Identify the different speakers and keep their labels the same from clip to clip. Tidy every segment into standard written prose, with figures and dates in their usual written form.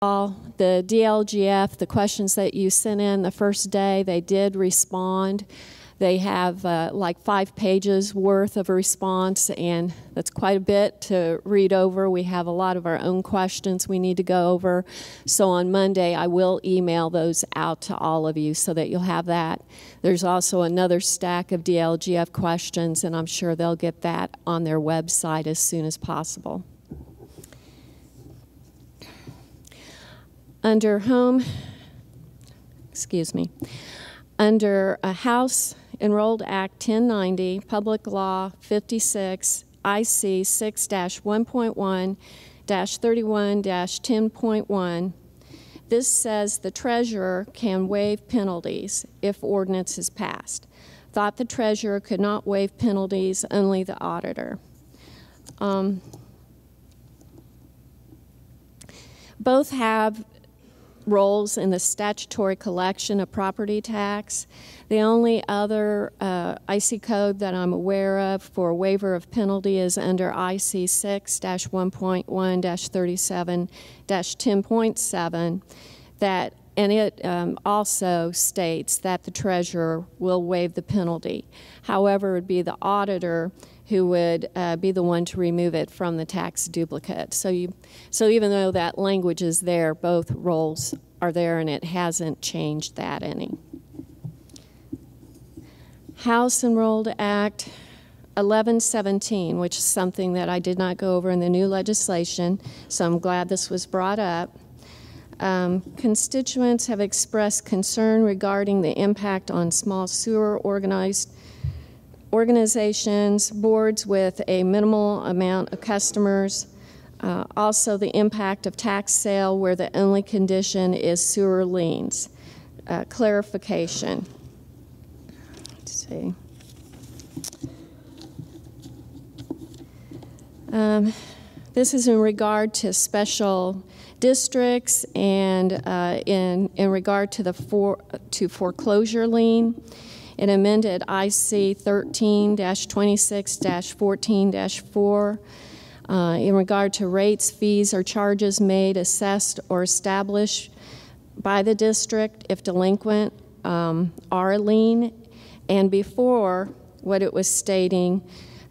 Speaker 1: The DLGF, the questions that you sent in the first day, they did respond. They have like 5 pages worth of a response, and that's quite a bit to read over. We have a lot of our own questions we need to go over. So on Monday, I will email those out to all of you so that you'll have that. There's also another stack of DLGF questions, and I'm sure they'll get that on their website as soon as possible. Under under House Enrolled Act 1090, Public Law 56, IC 6-1.1-31-10.1, this says the treasurer can waive penalties if ordinance is passed. Thought the treasurer could not waive penalties, only the auditor. Both have roles in the statutory collection of property tax. The only other IC code that I'm aware of for waiver of penalty is under IC 6-1.1-37-10.7, and it also states that the treasurer will waive the penalty. However, it would be the auditor who would be the one to remove it from the tax duplicate. So even though that language is there, both roles are there, and it hasn't changed that any. House Enrolled Act 1117, which is something that I did not go over in the new legislation, so I'm glad this was brought up. Constituents have expressed concern regarding the impact on small sewer organizations, boards with a minimal amount of customers, also the impact of tax sale where the only condition is sewer liens. Clarification. Let's see. This is in regard to special districts and in regard to the foreclosure lien. It amended IC 13-26-14-4 in regard to rates, fees, or charges made, assessed, or established by the district if delinquent are a lien. And before, what it was stating,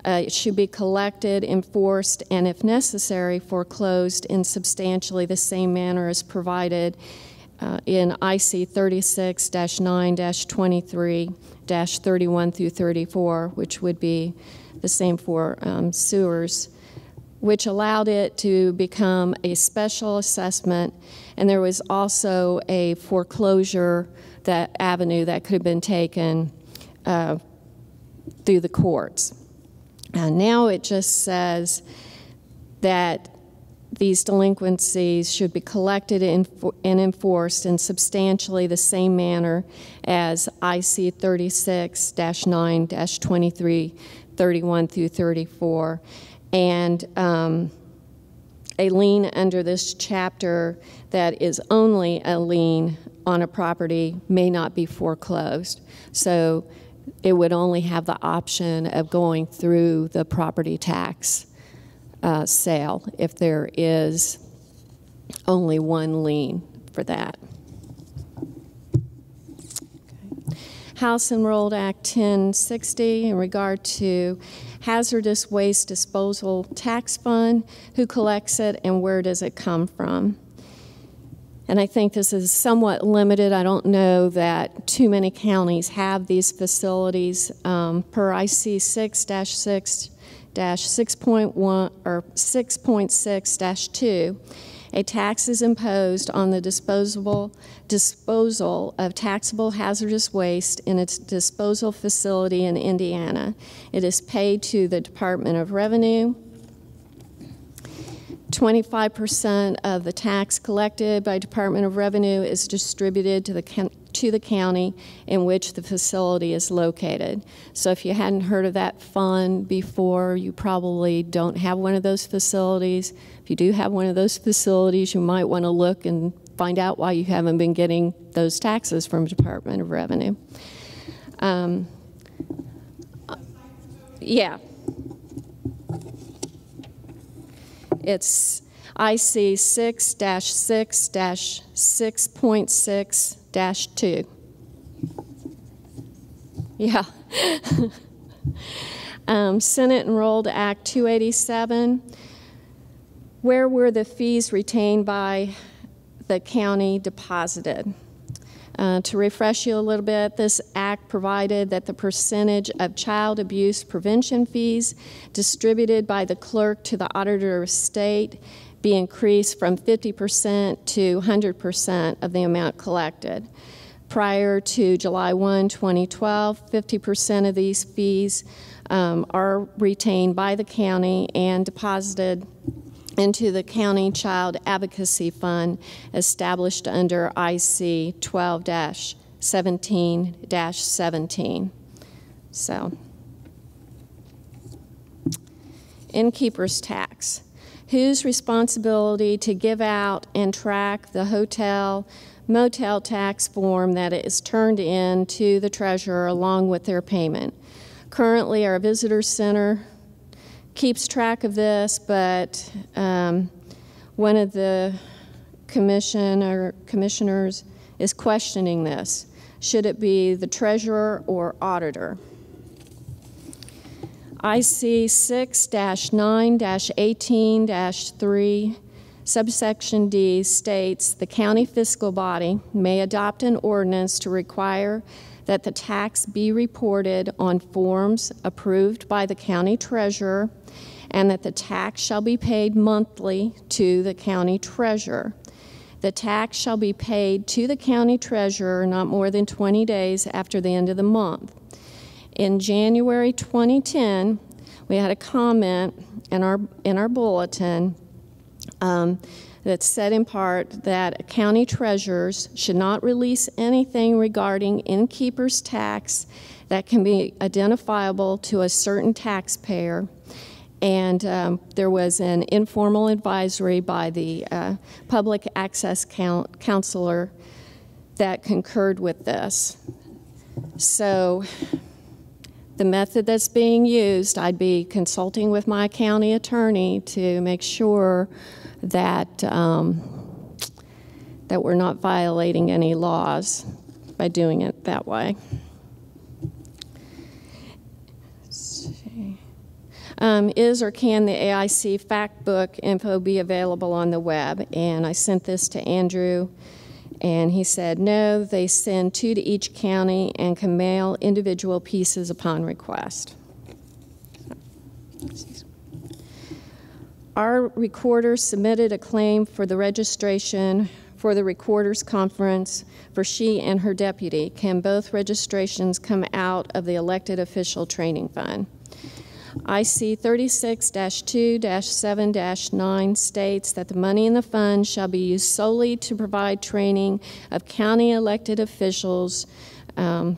Speaker 1: it should be collected, enforced, and if necessary, foreclosed in substantially the same manner as provided in IC 36-9-23-31 through 34, which would be the same for sewers, which allowed it to become a special assessment. And there was also a foreclosure avenue that could have been taken through the courts. Now it just says that these delinquencies should be collected and enforced in substantially the same manner as IC 36-9-23-31 through 34. And a lien under this chapter that is only a lien on a property may not be foreclosed. So it would only have the option of going through the property tax sale if there is only one lien for that. Okay. House Enrolled Act 1060 in regard to hazardous waste disposal tax fund, who collects it and where does it come from? And I think this is somewhat limited. I don't know that too many counties have these facilities. Per IC 6-6-6.1 or 6.6-2, a tax is imposed on the disposal of taxable hazardous waste in its disposal facility in Indiana. It is paid to the Department of Revenue. 25% of the tax collected by Department of Revenue is distributed to the county in which the facility is located. So if you hadn't heard of that fund before, you probably don't have one of those facilities. If you do have one of those facilities, you might want to look and find out why you haven't been getting those taxes from Department of Revenue. Yeah. IC 6-6-6.6-2. Yeah. Senate Enrolled Act 287. Where were the fees retained by the county deposited? To refresh you a little bit, this act provided that the percentage of child abuse prevention fees distributed by the clerk to the auditor of state be increased from 50% to 100% of the amount collected. Prior to July 1, 2012, 50% of these fees are retained by the county and deposited into the County Child Advocacy Fund established under IC 12-17-17. So, innkeeper's tax. Whose responsibility to give out and track the hotel motel tax form that is turned in to the treasurer along with their payment? Currently, our visitor center keeps track of this, but one of the commissioners is questioning this. Should it be the treasurer or auditor? IC 6-9-18-3, subsection D states the county fiscal body may adopt an ordinance to require that the tax be reported on forms approved by the county treasurer and that the tax shall be paid monthly to the county treasurer. The tax shall be paid to the county treasurer not more than 20 days after the end of the month. In January 2010, we had a comment in our bulletin that said in part that county treasurers should not release anything regarding innkeeper's tax that can be identifiable to a certain taxpayer. And there was an informal advisory by the public access counselor that concurred with this. So the method that's being used, I'd be consulting with my county attorney to make sure that that we're not violating any laws by doing it that way. Is or can the AIC fact book info be available on the web? And I sent this to Andrew, and he said no, they send 2 to each county and can mail individual pieces upon request. Our recorder submitted a claim for the registration for the Recorders Conference for she and her deputy. Can both registrations come out of the elected official training fund? IC 36-2-7-9 states that the money in the fund shall be used solely to provide training of county elected officials and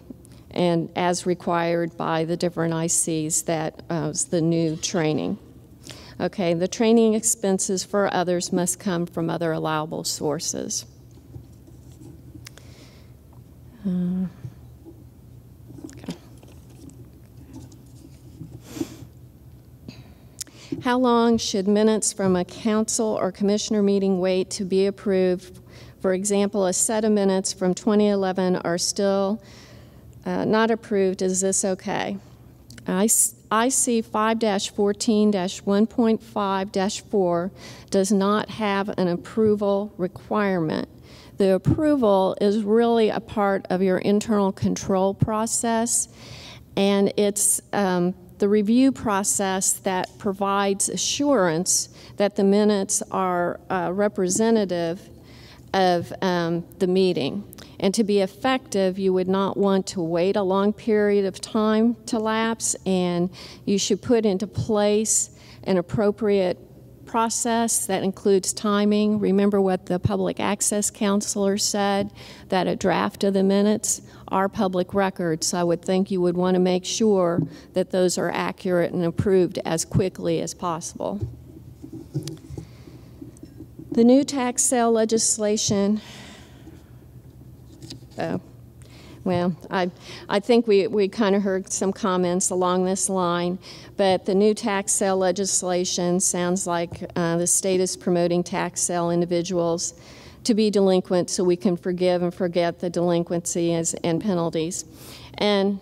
Speaker 1: as required by the different ICs that was the new training. Okay, the training expenses for others must come from other allowable sources. How long should minutes from a council or commissioner meeting wait to be approved? For example, a set of minutes from 2011 are still not approved. Is this okay? IC 5-14-1.5-4 does not have an approval requirement. The approval is really a part of your internal control process, and it's the review process that provides assurance that the minutes are representative of the meeting. And to be effective, you would not want to wait a long period of time to lapse, and you should put into place an appropriate process that includes timing. Remember what the public access counselor said, that a draft of the minutes are public records. So I would think you would want to make sure that those are accurate and approved as quickly as possible. The new tax sale legislation Well, I think we kind of heard some comments along this line, but the new tax sale legislation sounds like the state is promoting tax sale individuals to be delinquent so we can forgive and forget the delinquencies and penalties. And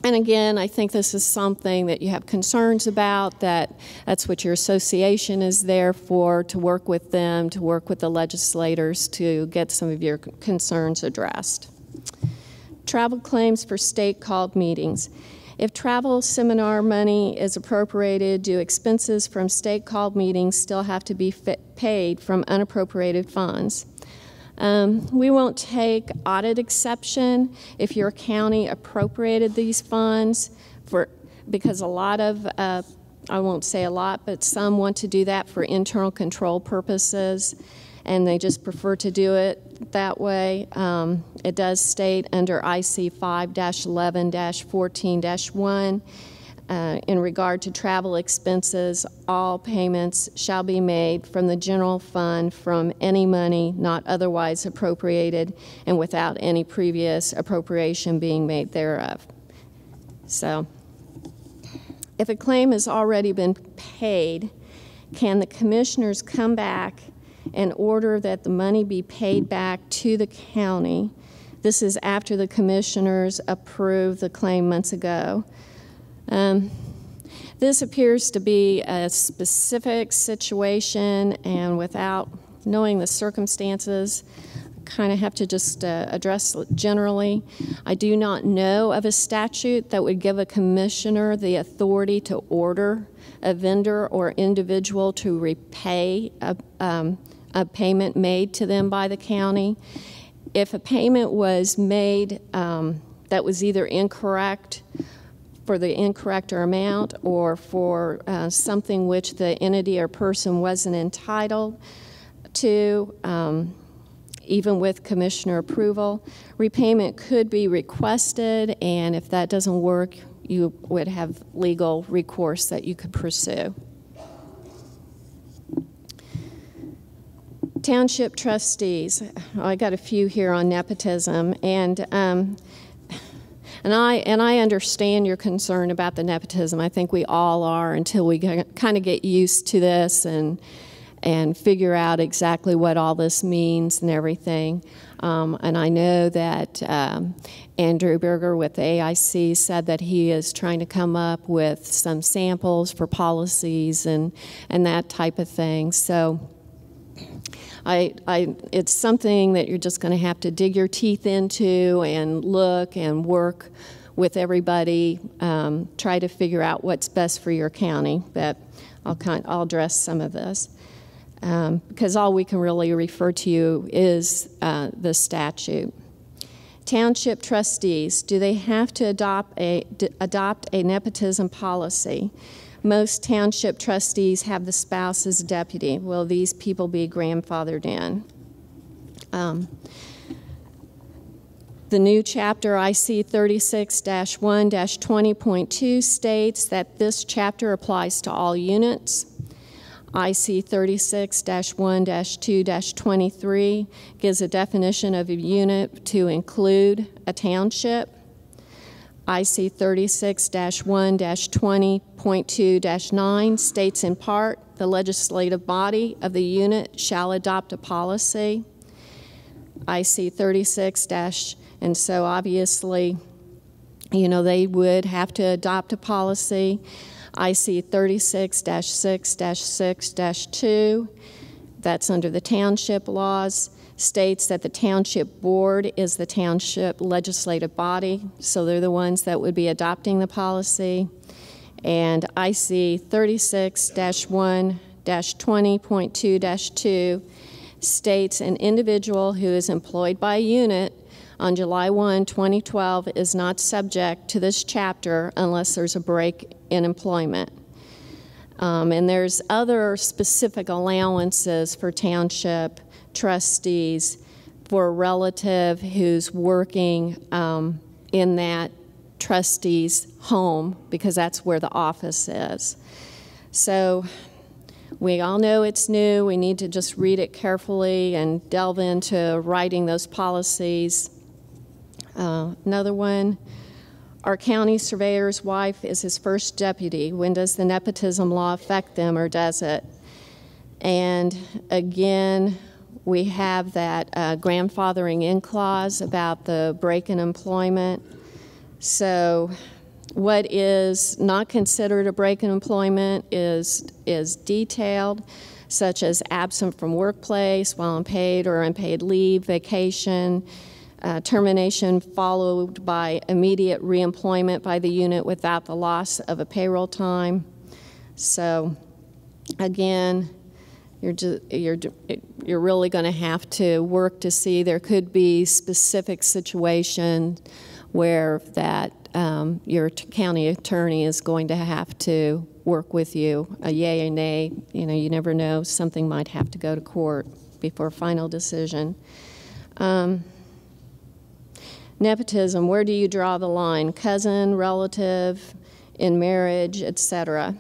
Speaker 1: again, I think this is something that you have concerns about, that's what your association is there for, to work with them, to work with the legislators to get some of your concerns addressed. Travel claims for state-called meetings. If travel seminar money is appropriated, do expenses from state-called meetings still have to be paid from unappropriated funds? We won't take audit exception if your county appropriated these funds because a lot of, I won't say a lot, but some want to do that for internal control purposes, and they just prefer to do it that way. It does state under IC 5-11-14-1, in regard to travel expenses, all payments shall be made from the general fund from any money not otherwise appropriated and without any previous appropriation being made thereof. So, if a claim has already been paid, can the commissioners come back and order that the money be paid back to the county? This is after the commissioners approved the claim months ago. This appears to be a specific situation, and without knowing the circumstances, kind of have to just address generally. I do not know of a statute that would give a commissioner the authority to order a vendor or individual to repay a payment made to them by the county. If a payment was made that was either incorrect for the incorrect amount or for something which the entity or person wasn't entitled to, even with commissioner approval, repayment could be requested, and if that doesn't work, you would have legal recourse that you could pursue. Township trustees. I got a few here on nepotism, and I understand your concern about the nepotism. I think we all are until we kind of get used to this and figure out exactly what all this means and everything. And I know that Andrew Berger with the AIC said that he is trying to come up with some samples for policies and that type of thing. So it's something that you're just going to have to dig your teeth into and look and work with everybody, try to figure out what's best for your county. But I'll address some of this because all we can really refer to you is the statute. Township trustees, do they have to adopt a nepotism policy? Most township trustees have the spouse as deputy. Will these people be grandfathered in? The new chapter IC 36-1-20.2 states that this chapter applies to all units. IC 36-1-2-23 gives a definition of a unit to include a township. IC 36-1-20.2-9 states in part, the legislative body of the unit shall adopt a policy. IC 36- and so obviously, they would have to adopt a policy. IC 36-6-6-2, that's under the township laws, states that the township board is the township legislative body, so they're the ones that would be adopting the policy. And IC 36-1-20.2-2 states an individual who is employed by a unit on July 1, 2012 is not subject to this chapter unless there's a break in employment. And there's other specific allowances for township trustees for a relative who's working in that trustee's home, because that's where the office is. So we all know it's new. We need to just read it carefully and delve into writing those policies. Another one, our county surveyor's wife is his first deputy. When does the nepotism law affect them, or does it? And again, we have that grandfathering in clause about the break in employment. So what is not considered a break in employment is detailed, such as absent from workplace while on paid or unpaid leave, vacation, termination followed by immediate reemployment by the unit without the loss of a payroll time. So again, you're really going to have to work to see. There could be specific situations where that your county attorney is going to have to work with you, a yay or nay. You know, you never know. Something might have to go to court before a final decision. Nepotism, where do you draw the line? Cousin, relative, in marriage, etc.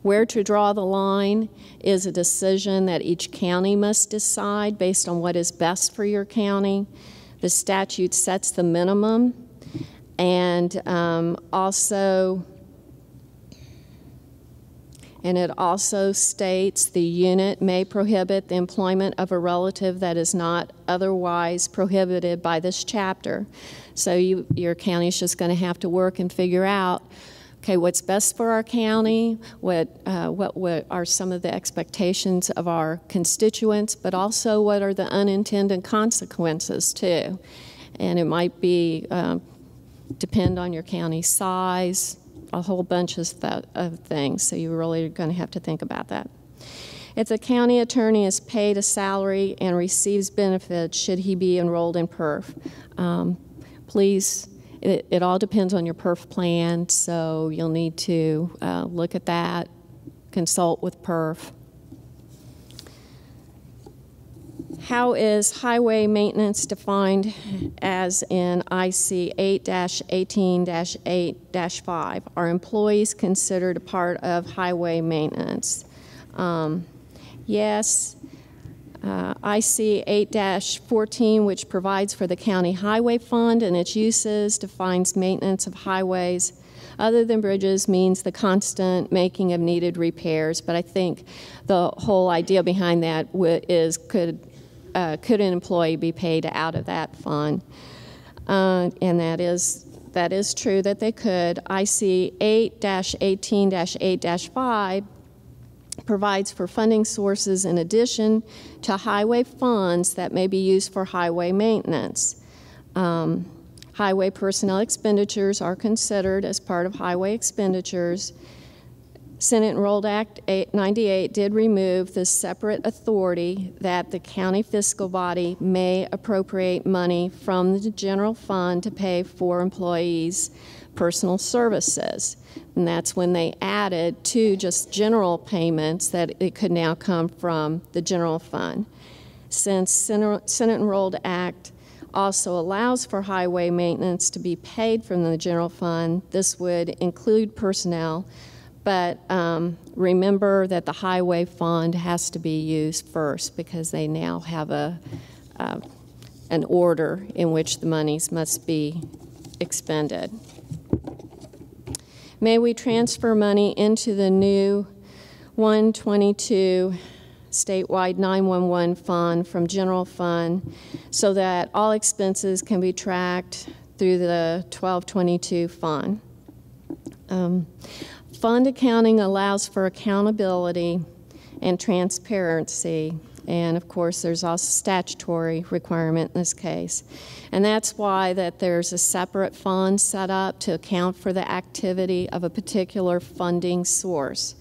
Speaker 1: Where to draw the line is a decision that each county must decide based on what is best for your county. The statute sets the minimum, and it also states the unit may prohibit the employment of a relative that is not otherwise prohibited by this chapter. So your county is just going to have to work and figure out, okay, what's best for our county, what are some of the expectations of our constituents, but also what are the unintended consequences too. And it might be, depend on your county size, a whole bunch of things, so you're really going to have to think about that. If the county attorney is paid a salary and receives benefits, should he be enrolled in PERF? Please, it all depends on your PERF plan, so you'll need to look at that, consult with PERF. How is highway maintenance defined as in IC 8-18-8-5? Are employees considered a part of highway maintenance? Yes. IC 8-14, which provides for the county highway fund and its uses, defines maintenance of highways other than bridges, means the constant making of needed repairs. But I think the whole idea behind that is could an employee be paid out of that fund? And that is true that they could. IC 8-18-8-5 provides for funding sources in addition to highway funds that may be used for highway maintenance. Highway personnel expenditures are considered as part of highway expenditures. Senate Enrolled Act 98 did remove the separate authority that the county fiscal body may appropriate money from the general fund to pay for employees' personal services. And that's when they added to just general payments that it could now come from the general fund. Since Senate Enrolled Act also allows for highway maintenance to be paid from the general fund, this would include personnel. But remember that the highway fund has to be used first because they now have an order in which the monies must be expended. May we transfer money into the new 122 statewide 911 fund from general fund so that all expenses can be tracked through the 1222 fund. Fund accounting allows for accountability and transparency, and of course there's also statutory requirement in this case. And that's why that there's a separate fund set up to account for the activity of a particular funding source.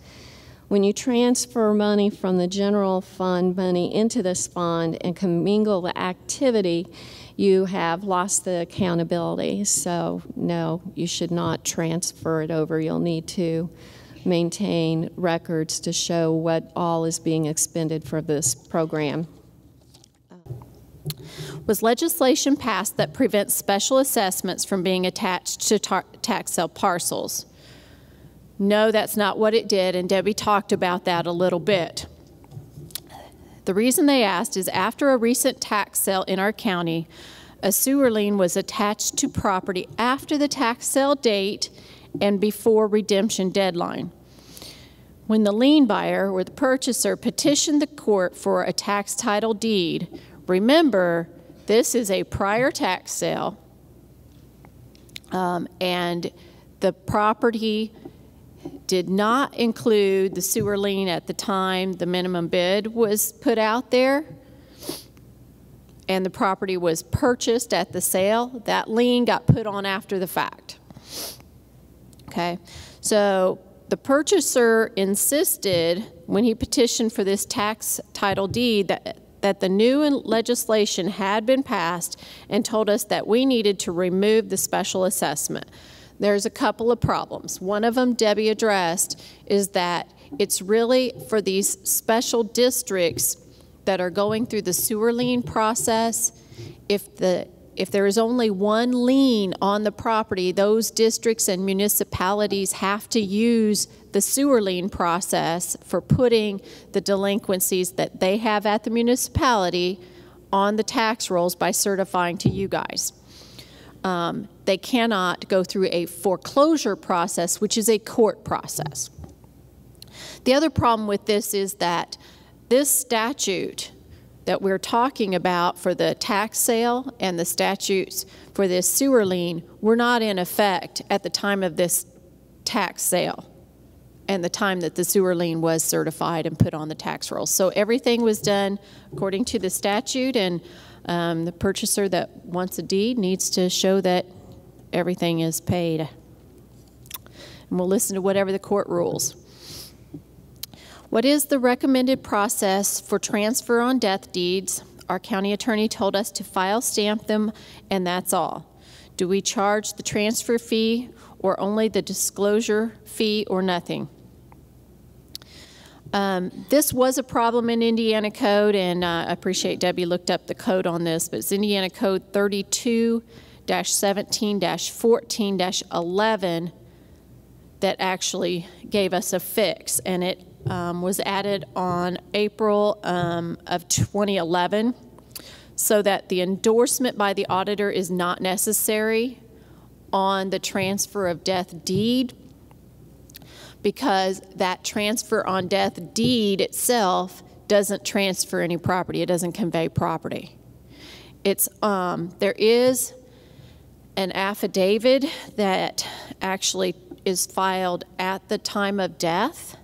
Speaker 1: When you transfer money from the general fund money into this fund and commingle the activity, you have lost the accountability. So no, you should not transfer it over. You'll need to maintain records to show what all is being expended for this program.
Speaker 2: Was legislation passed that prevents special assessments from being attached to tax sale parcels? No, that's not what it did, and Debbie talked about that a little bit. The reason they asked is after a recent tax sale in our county, A sewer lien was attached to property after the tax sale date and before redemption deadline. When the lien buyer or the purchaser petitioned the court for a tax title deed, remember, this is a prior tax sale, and the property did not include the sewer lien at the time the minimum bid was put out there, and the property was purchased at the sale. That lien got put on after the fact. Okay, so the purchaser insisted when he petitioned for this tax title deed that the new legislation had been passed and told us that we needed to remove the special assessment. There's a couple of problems. One of them Debbie addressed is that it's really for these special districts that are going through the sewer lien process. If there is only one lien on the property, those districts and municipalities have to use the sewer lien process for putting the delinquencies that they have at the municipality on the tax rolls by certifying to you guys. They cannot go through a foreclosure process, which is a court process. The other problem with this is that this statute that we're talking about for the tax sale and the statutes for this sewer lien were not in effect at the time of this tax sale and the time that the sewer lien was certified and put on the tax rolls. So everything was done according to the statute, and the purchaser that wants a deed needs to show that everything is paid. And we'll listen to whatever the court rules. What is the recommended process for transfer on death deeds? Our county attorney told us to file stamp them, and that's all. Do we charge the transfer fee or only the disclosure fee or nothing? This was a problem in Indiana Code, and I appreciate Debbie looked up the code on this, but it's Indiana Code 32-17-14-11 that actually gave us a fix, and it was added on April of 2011, so that the endorsement by the auditor is not necessary on the transfer of death deed, because that transfer on death deed itself doesn't transfer any property. It doesn't convey property. It's there is an affidavit that actually is filed at the time of death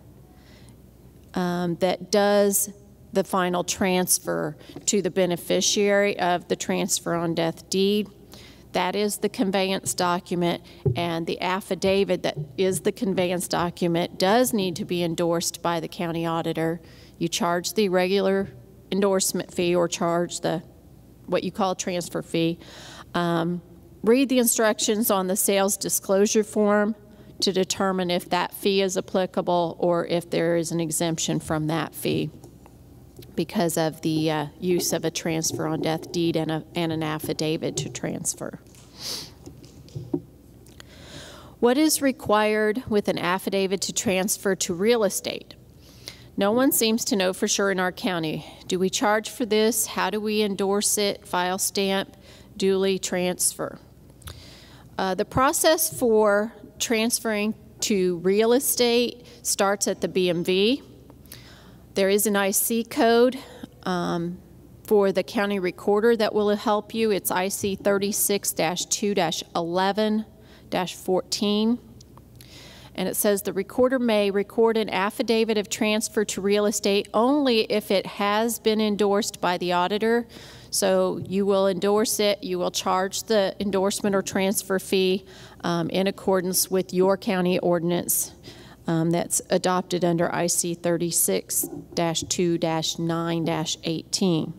Speaker 2: that does the final transfer to the beneficiary of the transfer on death deed. That is the conveyance document, and the affidavit that is the conveyance document does need to be endorsed by the county auditor. You charge the regular endorsement fee or charge the what you call transfer fee. Read the instructions on the sales disclosure form to determine if that fee is applicable or if there is an exemption from that fee because of the use of a transfer on death deed and an affidavit to transfer. What is required with an affidavit to transfer to real estate? No one seems to know for sure in our county. Do we charge for this? How do we endorse it, file stamp, duly transfer? The process for transferring to real estate starts at the BMV. There is an IC code for the county recorder that will help you. It's IC 36-2-11-14. And it says the recorder may record an affidavit of transfer to real estate only if it has been endorsed by the auditor. So you will endorse it, you will charge the endorsement or transfer fee in accordance with your county ordinance that's adopted under IC 36-2-9-18.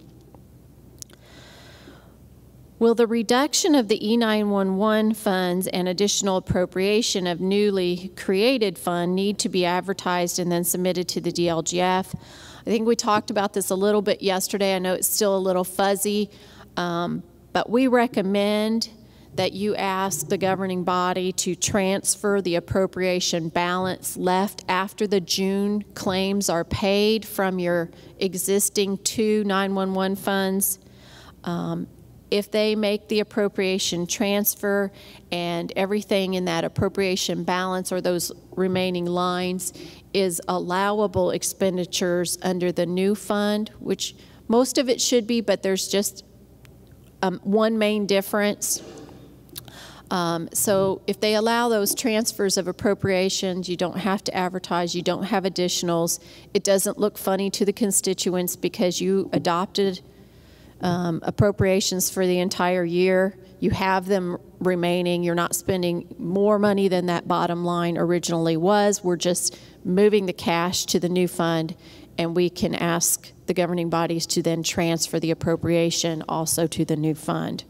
Speaker 2: Will the reduction of the E911 funds and additional appropriation of newly created fund need to be advertised and then submitted to the DLGF? I think we talked about this a little bit yesterday. I know it's still a little fuzzy, but we recommend that you ask the governing body to transfer the appropriation balance left after the June claims are paid from your existing 2 911 funds if they make the appropriation transfer and everything in that appropriation balance or those remaining lines is allowable expenditures under the new fund, which most of it should be, but there's just one main difference. So if they allow those transfers of appropriations, you don't have to advertise, you don't have additionals. It doesn't look funny to the constituents because you adopted appropriations for the entire year. You have them remaining. You're not spending more money than that bottom line originally was. We're just moving the cash to the new fund, and we can ask the governing bodies to then transfer the appropriation also to the new fund.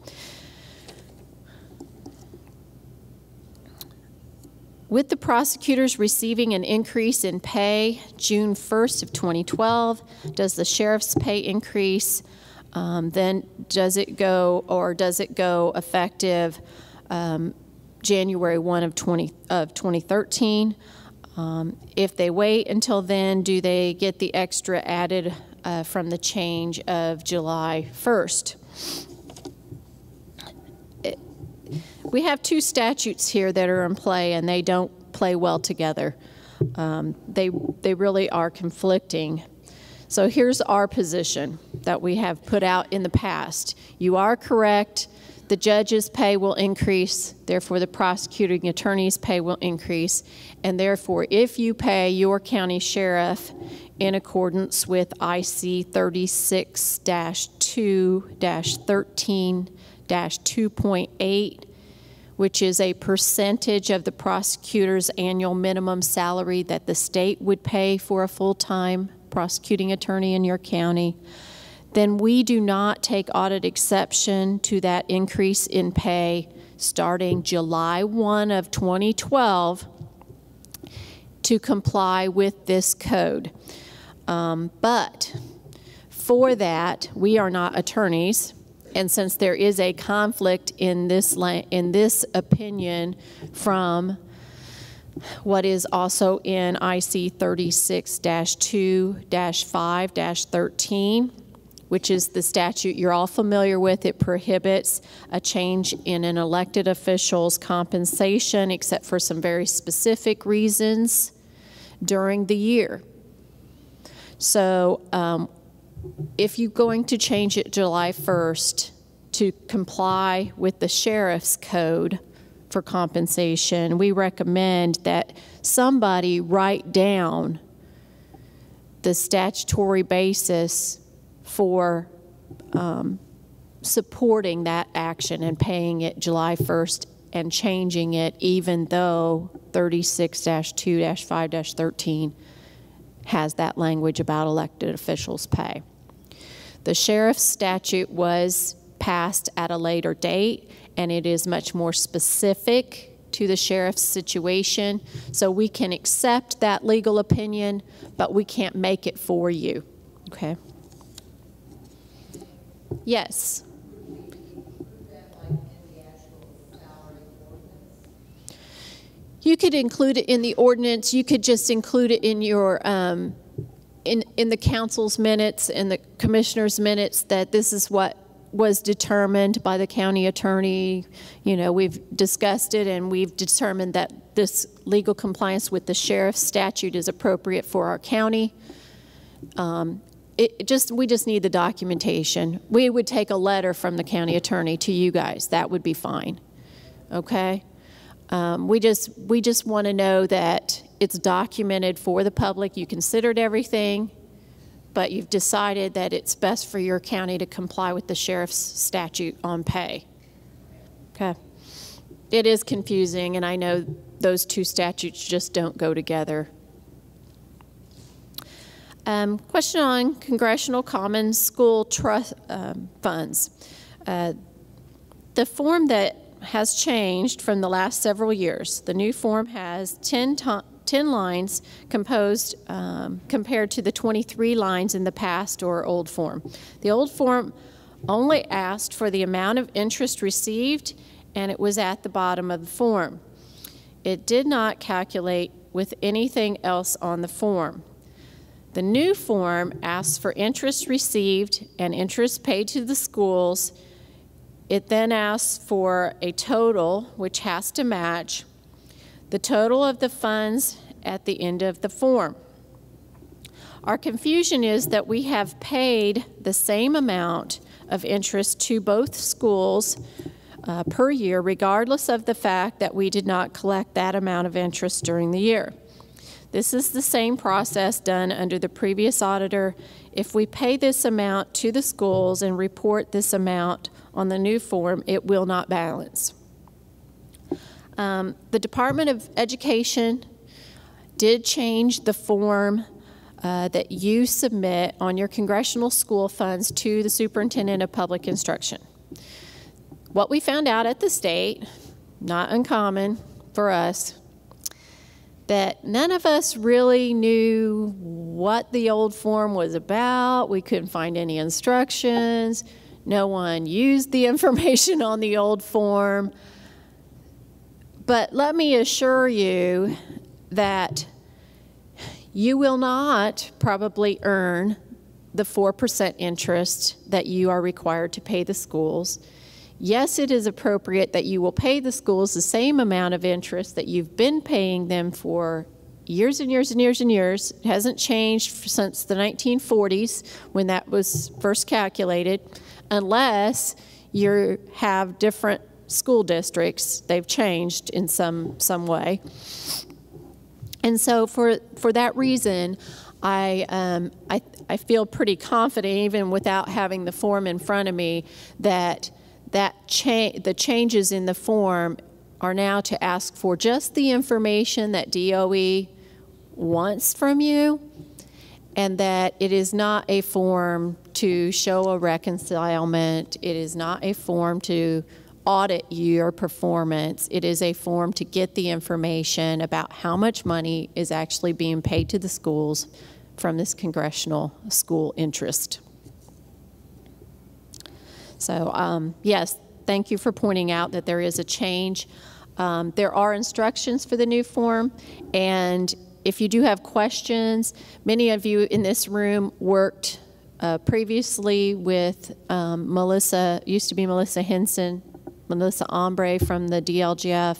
Speaker 2: With the prosecutors receiving an increase in pay June 1st of 2012, does the sheriff's pay increase? Then does it go effective January 1 of 2013? If they wait until then, do they get the extra added from the change of July 1st? We have two statutes here that are in play, and they don't play well together. They really are conflicting. So here's our position that we have put out in the past. You are correct. The judge's pay will increase. Therefore, the prosecuting attorney's pay will increase. And therefore, if you pay your county sheriff in accordance with IC 36-2-13-2.8, which is a percentage of the prosecutor's annual minimum salary that the state would pay for a full-time prosecuting attorney in your county, then we do not take audit exception to that increase in pay starting July 1 of 2012 to comply with this code. But for that, we are not attorneys. And since there is a conflict in this opinion from what is also in IC 36-2-5-13, which is the statute you're all familiar with, it prohibits a change in an elected official's compensation except for some very specific reasons during the year. So if you're going to change it July 1st to comply with the sheriff's code for compensation, we recommend that somebody write down the statutory basis for supporting that action and paying it July 1st and changing it even though 36-2-5-13 has that language about elected officials' pay. The sheriff's statute was passed at a later date, and it is much more specific to the sheriff's situation, so we can accept that legal opinion, but we can't make it for you, okay? Yes? You could include it in the ordinance. You could just include it in your in the council's minutes and the commissioner's minutes that this is what was determined by the county attorney. You know, we've discussed it and we've determined that this legal compliance with the sheriff's statute is appropriate for our county. We just need the documentation. We would take a letter from the county attorney to you guys. That would be fine. Okay. We just want to know that it's documented for the public. You considered everything, but you've decided that it's best for your county to comply with the sheriff's statute on pay. Okay. It is confusing, and I know those two statutes just don't go together. Question on Congressional Commons School Trust funds. The form that has changed from the last several years. The new form has 10 lines composed compared to the 23 lines in the past or old form. The old form only asked for the amount of interest received, and it was at the bottom of the form. It did not calculate with anything else on the form. The new form asks for interest received and interest paid to the schools It then asks for a total, which has to match the total of the funds at the end of the form. Our confusion is that we have paid the same amount of interest to both schools per year, regardless of the fact that we did not collect that amount of interest during the year. This is the same process done under the previous auditor. If we pay this amount to the schools and report this amount on the new form, it will not balance. The Department of Education did change the form that you submit on your congressional school funds to the Superintendent of Public Instruction. What we found out at the state, not uncommon for us, that none of us really knew what the old form was about. We couldn't find any instructions. No one used the information on the old form. But let me assure you that you will not probably earn the 4% interest that you are required to pay the schools. Yes, it is appropriate that you will pay the schools the same amount of interest that you've been paying them for years and years and years and years. It hasn't changed since the 1940s when that was first calculated, unless you have different school districts. They've changed in some way. And so for that reason, I feel pretty confident, even without having the form in front of me, that the changes in the form are now to ask for just the information that DOE wants from you, and that it is not a form to show a reconcilement. It is not a form to audit your performance. It is a form to get the information about how much money is actually being paid to the schools from this congressional school interest. So yes, thank you for pointing out that there is a change. There are instructions for the new form, and if you do have questions, many of you in this room worked previously with Melissa, used to be Melissa Henson, Melissa Ombre from the DLGF.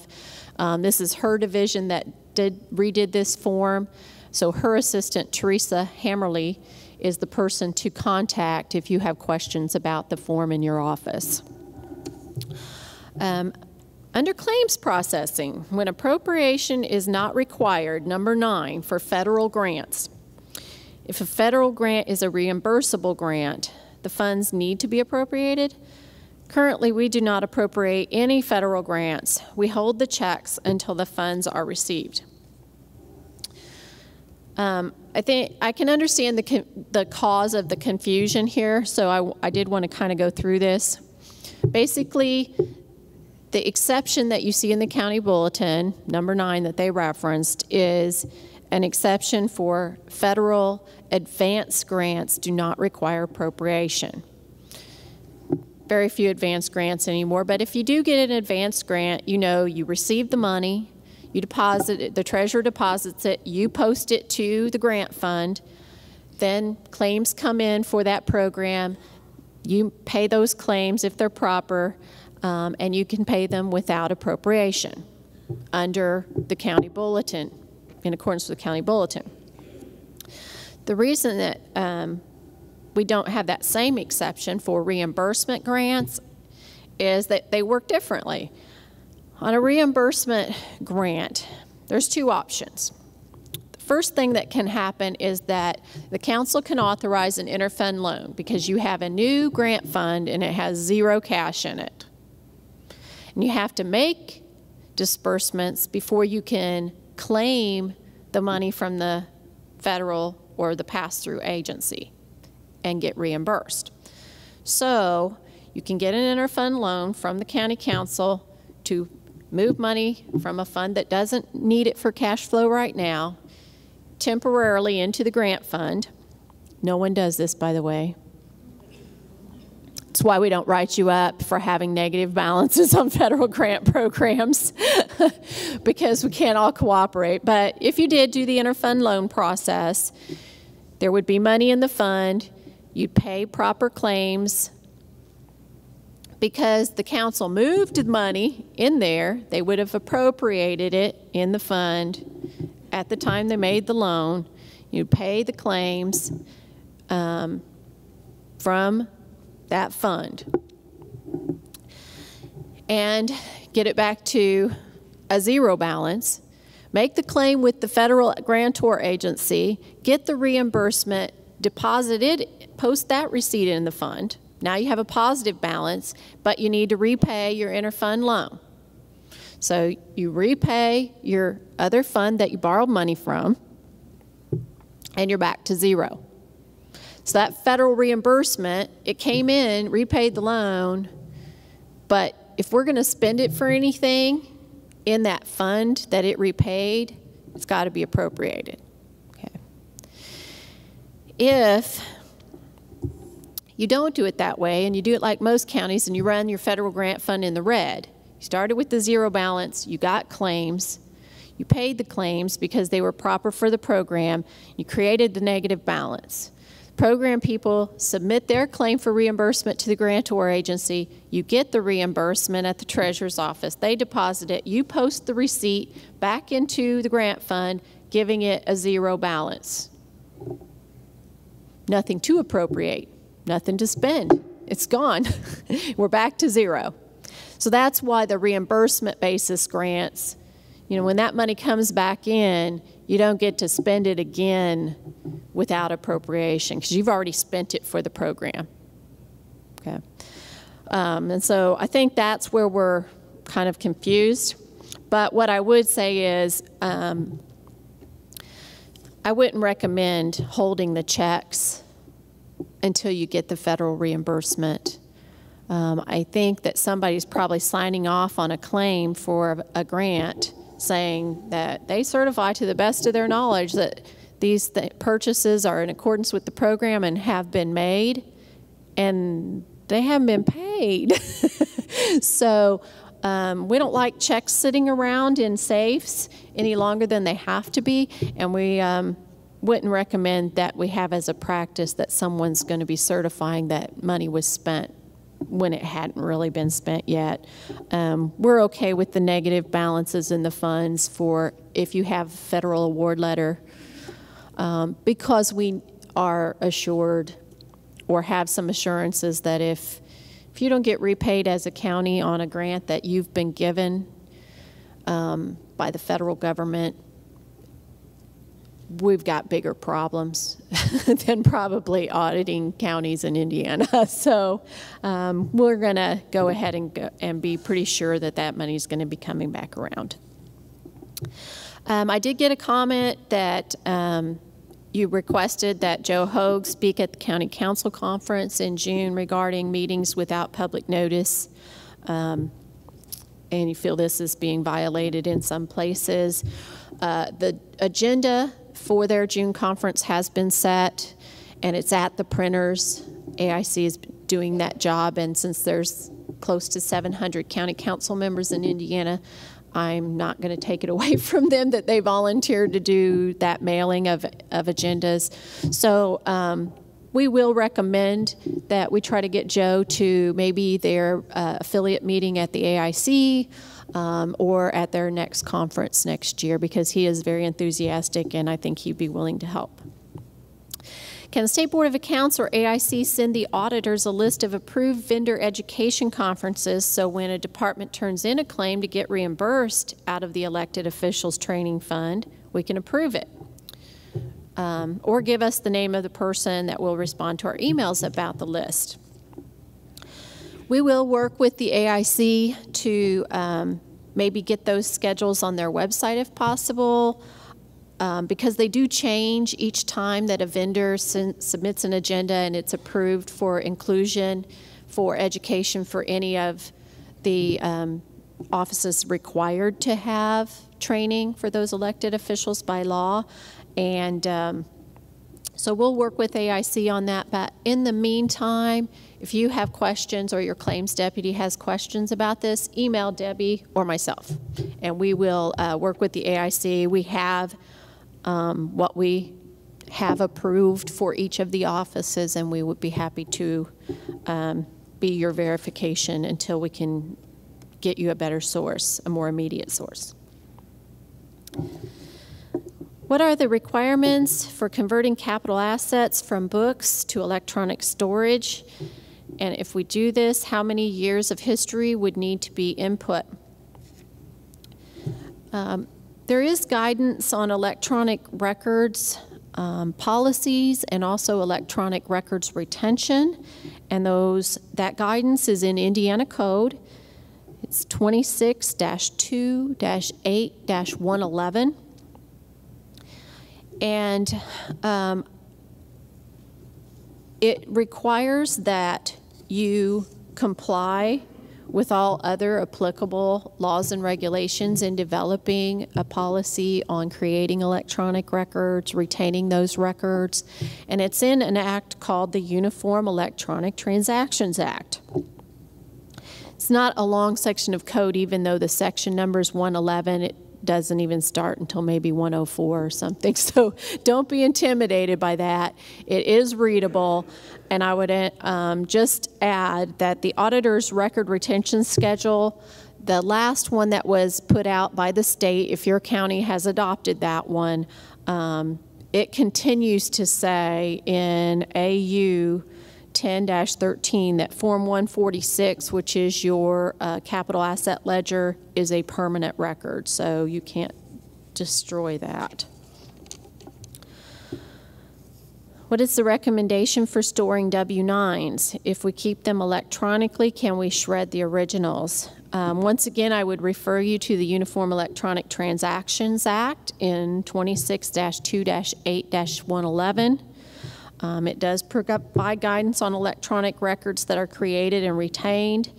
Speaker 2: This is her division that redid this form. So her assistant, Teresa Hammerly, is the person to contact if you have questions about the form in your office. Under claims processing, when appropriation is not required, number 9, for federal grants. If a federal grant is a reimbursable grant, the funds need to be appropriated. Currently, we do not appropriate any federal grants. We hold the checks until the funds are received. I think I can understand the cause of the confusion here, so I did want to kind of go through this. Basically, the exception that you see in the county bulletin, number 9 that they referenced, is an exception for federal advance grants do not require appropriation. Very few advance grants anymore, but if you do get an advance grant, you know you receive the money, you deposit it, the treasurer deposits it, you post it to the grant fund, then claims come in for that program, you pay those claims if they're proper, and you can pay them without appropriation under the county bulletin, in accordance with the county bulletin. The reason that we don't have that same exception for reimbursement grants is that they work differently. On a reimbursement grant, there's 2 options. The first thing that can happen is that the council can authorize an interfund loan because you have a new grant fund and it has 0 cash in it. And you have to make disbursements before you can claim the money from the federal or the pass-through agency and get reimbursed. So you can get an interfund loan from the county council to move money from a fund that doesn't need it for cash flow right now temporarily into the grant fund. No one does this, by the way. That's why we don't write you up for having negative balances on federal grant programs because we can't all cooperate. But if you did do the interfund loan process, there would be money in the fund. You'd pay proper claims because the council moved the money in there, they would have appropriated it in the fund at the time they made the loan. You'd pay the claims from that fund and get it back to a zero balance, make the claim with the federal grantor agency, get the reimbursement, deposit it, post that receipt in the fund. Now you have a positive balance, but you need to repay your interfund loan. So you repay your other fund that you borrowed money from, and you're back to zero. So that federal reimbursement, it came in, repaid the loan, but if we're going to spend it for anything in that fund that it repaid, it's got to be appropriated. Okay. If you don't do it that way, and you do it like most counties, and you run your federal grant fund in the red, you started with the zero balance, you got claims, you paid the claims because they were proper for the program, you created the negative balance. Program people submit their claim for reimbursement to the grantor agency. You get the reimbursement at the treasurer's office. They deposit it. You post the receipt back into the grant fund, giving it a zero balance. Nothing to appropriate, nothing to spend. It's gone. We're back to zero. So that's why the reimbursement basis grants, when that money comes back in, you don't get to spend it again without appropriation because you've already spent it for the program. Okay. And so I think that's where we're kind of confused. But what I would say is I wouldn't recommend holding the checks until you get the federal reimbursement. I think that somebody's probably signing off on a claim for a grant saying that they certify to the best of their knowledge that these purchases are in accordance with the program and have been made, and they haven't been paid. So we don't like checks sitting around in safes any longer than they have to be, and we wouldn't recommend that we have as a practice that someone's going to be certifying that money was spent when it hadn't really been spent yet. We're okay with the negative balances in the funds for if you have a federal award letter because we are assured or have some assurances that if you don't get repaid as a county on a grant that you've been given by the federal government, we've got bigger problems than probably auditing counties in Indiana. So we're going to go ahead and be pretty sure that that money is going to be coming back around. I did get a comment that you requested that Joe Hogue speak at the County Council Conference in June regarding meetings without public notice. And you feel this is being violated in some places. The agenda for their June conference has been set, and it's at the printers. AIC is doing that job, and since there's close to 700 county council members in Indiana, I'm not going to take it away from them that they volunteered to do that mailing of agendas. So we will recommend that we try to get Joe to maybe their affiliate meeting at the AIC, or at their next conference next year, because he is very enthusiastic and I think he'd be willing to help. Can the State Board of Accounts or AIC send the auditors a list of approved vendor education conferences so when a department turns in a claim to get reimbursed out of the elected officials training fund, we can approve it? Or give us the name of the person that will respond to our emails about the list. We will work with the AIC to maybe get those schedules on their website if possible, because they do change each time that a vendor submits an agenda and it's approved for inclusion for education for any of the offices required to have training for those elected officials by law. And so we'll work with AIC on that. But in the meantime, if you have questions or your claims deputy has questions about this, email Debbie or myself, and we will work with the AIC. We have what we have approved for each of the offices, and we would be happy to be your verification until we can get you a better source, a more immediate source. What are the requirements for converting capital assets from books to electronic storage? And if we do this, how many years of history would need to be input? There is guidance on electronic records policies and also electronic records retention, and that guidance is in Indiana Code. It's 26-2-8-111. And it requires that you comply with all other applicable laws and regulations in developing a policy on creating electronic records, retaining those records, and it's in an act called the Uniform Electronic Transactions Act. It's not a long section of code, even though the section number is 111. It doesn't even start until maybe 104 or something, so don't be intimidated by that. It is readable, and I would just add that the auditor's record retention schedule, the last one that was put out by the state, if your county has adopted that one, it continues to say in AU 10-13 that Form 146, which is your capital asset ledger, is a permanent record, so you can't destroy that. What is the recommendation for storing W-9s? If we keep them electronically, can we shred the originals? Once again, I would refer you to the Uniform Electronic Transactions Act in 26-2-8-111. It does provide guidance on electronic records that are created and retained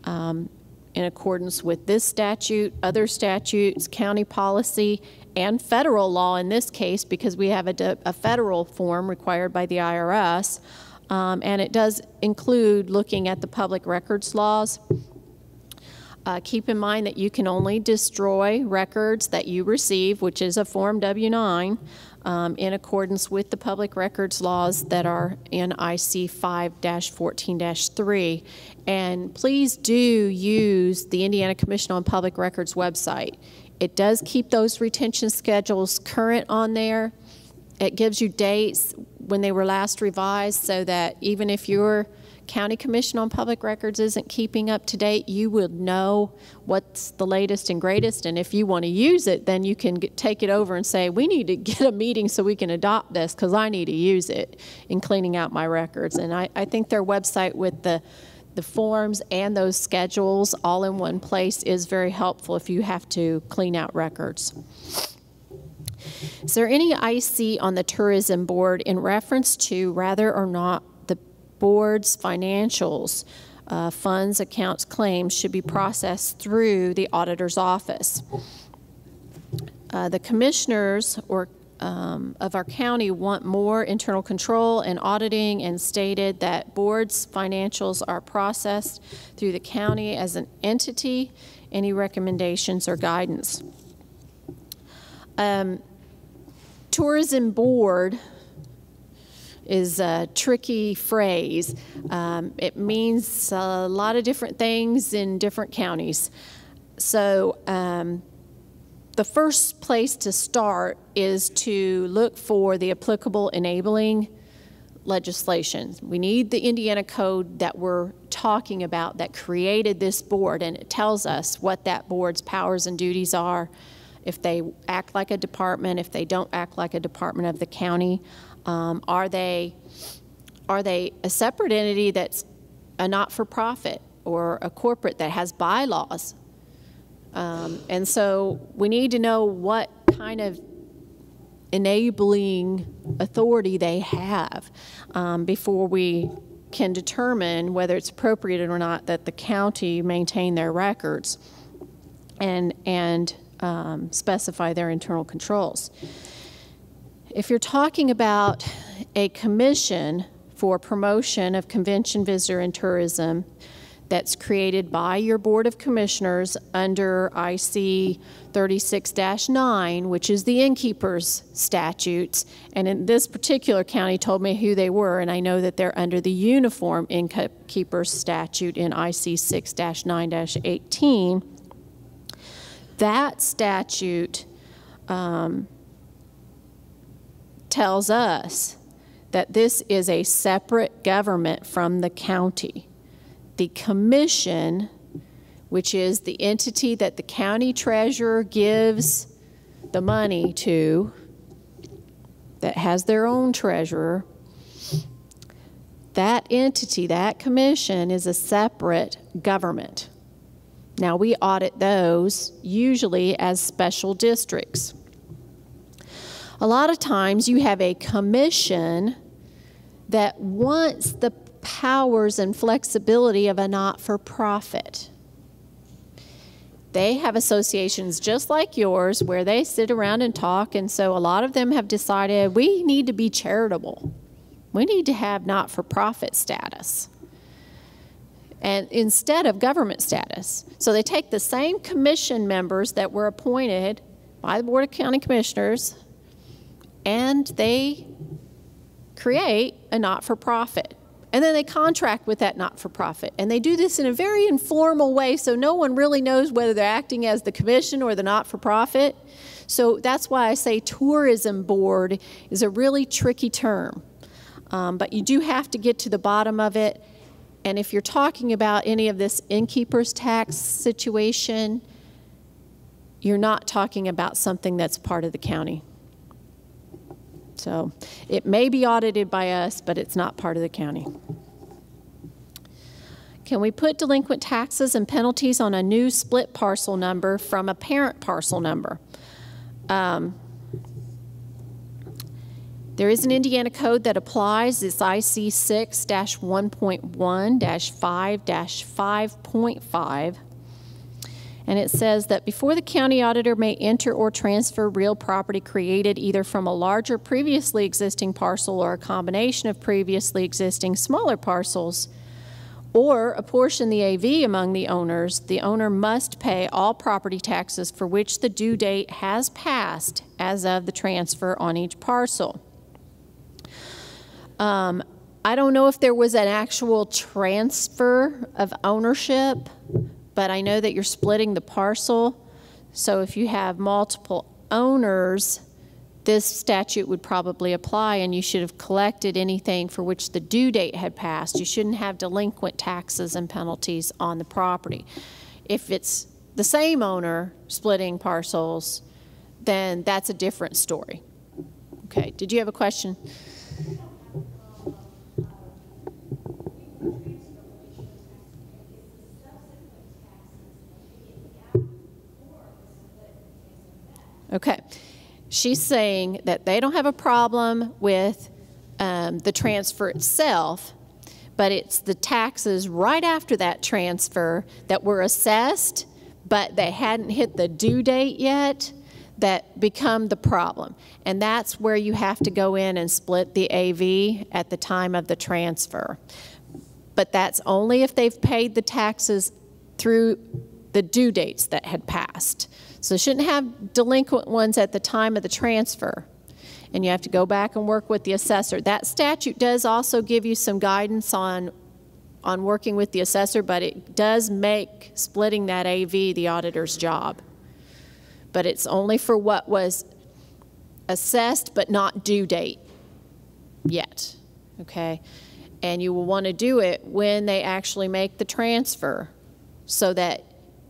Speaker 2: in accordance with this statute, other statutes, county policy, and federal law in this case, because we have a federal form required by the IRS, and it does include looking at the public records laws. Keep in mind that you can only destroy records that you receive, which is a Form W-9, in accordance with the public records laws that are in IC 5-14-3. And please do use the Indiana Commission on Public Records website. It does keep those retention schedules current on there. It gives you dates when they were last revised, so that even if your County Commission on Public Records isn't keeping up to date, you will know what's the latest and greatest, and if you want to use it, then you can take it over and say, we need to get a meeting so we can adopt this because I need to use it in cleaning out my records. And I think their website with the forms and those schedules all in one place is very helpful if you have to clean out records. Is there any IC on the tourism board in reference to whether or not the board's financials, funds, accounts, claims should be processed through the auditor's office? The commissioners of our county want more internal control and auditing, and stated that board's financials are processed through the county as an entity. Any recommendations or guidance? Tourism board is a tricky phrase. It means a lot of different things in different counties. So the first place to start is to look for the applicable enabling legislation. We need the Indiana Code that we're talking about that created this board, and it tells us what that board's powers and duties are, if they act like a department, if they don't act like a department of the county. Are they a separate entity that's a not-for-profit or a corporate that has bylaws? And so we need to know what kind of enabling authority they have before we can determine whether it's appropriate or not that the county maintain their records and specify their internal controls. If you're talking about a commission for promotion of convention, visitor, and tourism, that's created by your Board of Commissioners under IC 36-9, which is the innkeepers statutes. And in this particular county told me who they were, and I know that they're under the uniform innkeepers statute in IC 6-9-18. That statute tells us that this is a separate government from the county. The commission, which is the entity that the county treasurer gives the money to, that has their own treasurer, that entity, that commission, is a separate government. Now, we audit those usually as special districts. A lot of times you have a commission that wants the powers and flexibility of a not-for-profit. They have associations just like yours where they sit around and talk, and so a lot of them have decided we need to be charitable. We need to have not-for-profit status, and instead of government status. So they take the same commission members that were appointed by the Board of County Commissioners, and they create a not-for-profit. And then they contract with that not-for-profit. And they do this in a very informal way, so no one really knows whether they're acting as the commission or the not-for-profit. So that's why I say tourism board is a really tricky term. But you do have to get to the bottom of it. And if you're talking about any of this innkeeper's tax situation, you're not talking about something that's part of the county. So it may be audited by us, but it's not part of the county. Can we put delinquent taxes and penalties on a new split parcel number from a parent parcel number? There is an Indiana code that applies. It's IC 6-1.1-5-5.5. And it says that before the county auditor may enter or transfer real property created either from a larger previously existing parcel or a combination of previously existing smaller parcels, or apportion the AV among the owners, the owner must pay all property taxes for which the due date has passed as of the transfer on each parcel. I don't know if there was an actual transfer of ownership, but I know that you're splitting the parcel. So if you have multiple owners, this statute would probably apply, and you should have collected anything for which the due date had passed. You shouldn't have delinquent taxes and penalties on the property. If it's the same owner splitting parcels, then that's a different story. Okay, did you have a question? Okay, she's saying that they don't have a problem with the transfer itself, but it's the taxes right after that transfer that were assessed, but they hadn't hit the due date yet, that become the problem. And that's where you have to go in and split the AV at the time of the transfer. But that's only if they've paid the taxes through the due dates that had passed. So you shouldn't have delinquent ones at the time of the transfer. And you have to go back and work with the assessor. That statute does also give you some guidance on working with the assessor, but it does make splitting that AV the auditor's job. But it's only for what was assessed but not due date yet, okay? And you will want to do it when they actually make the transfer so that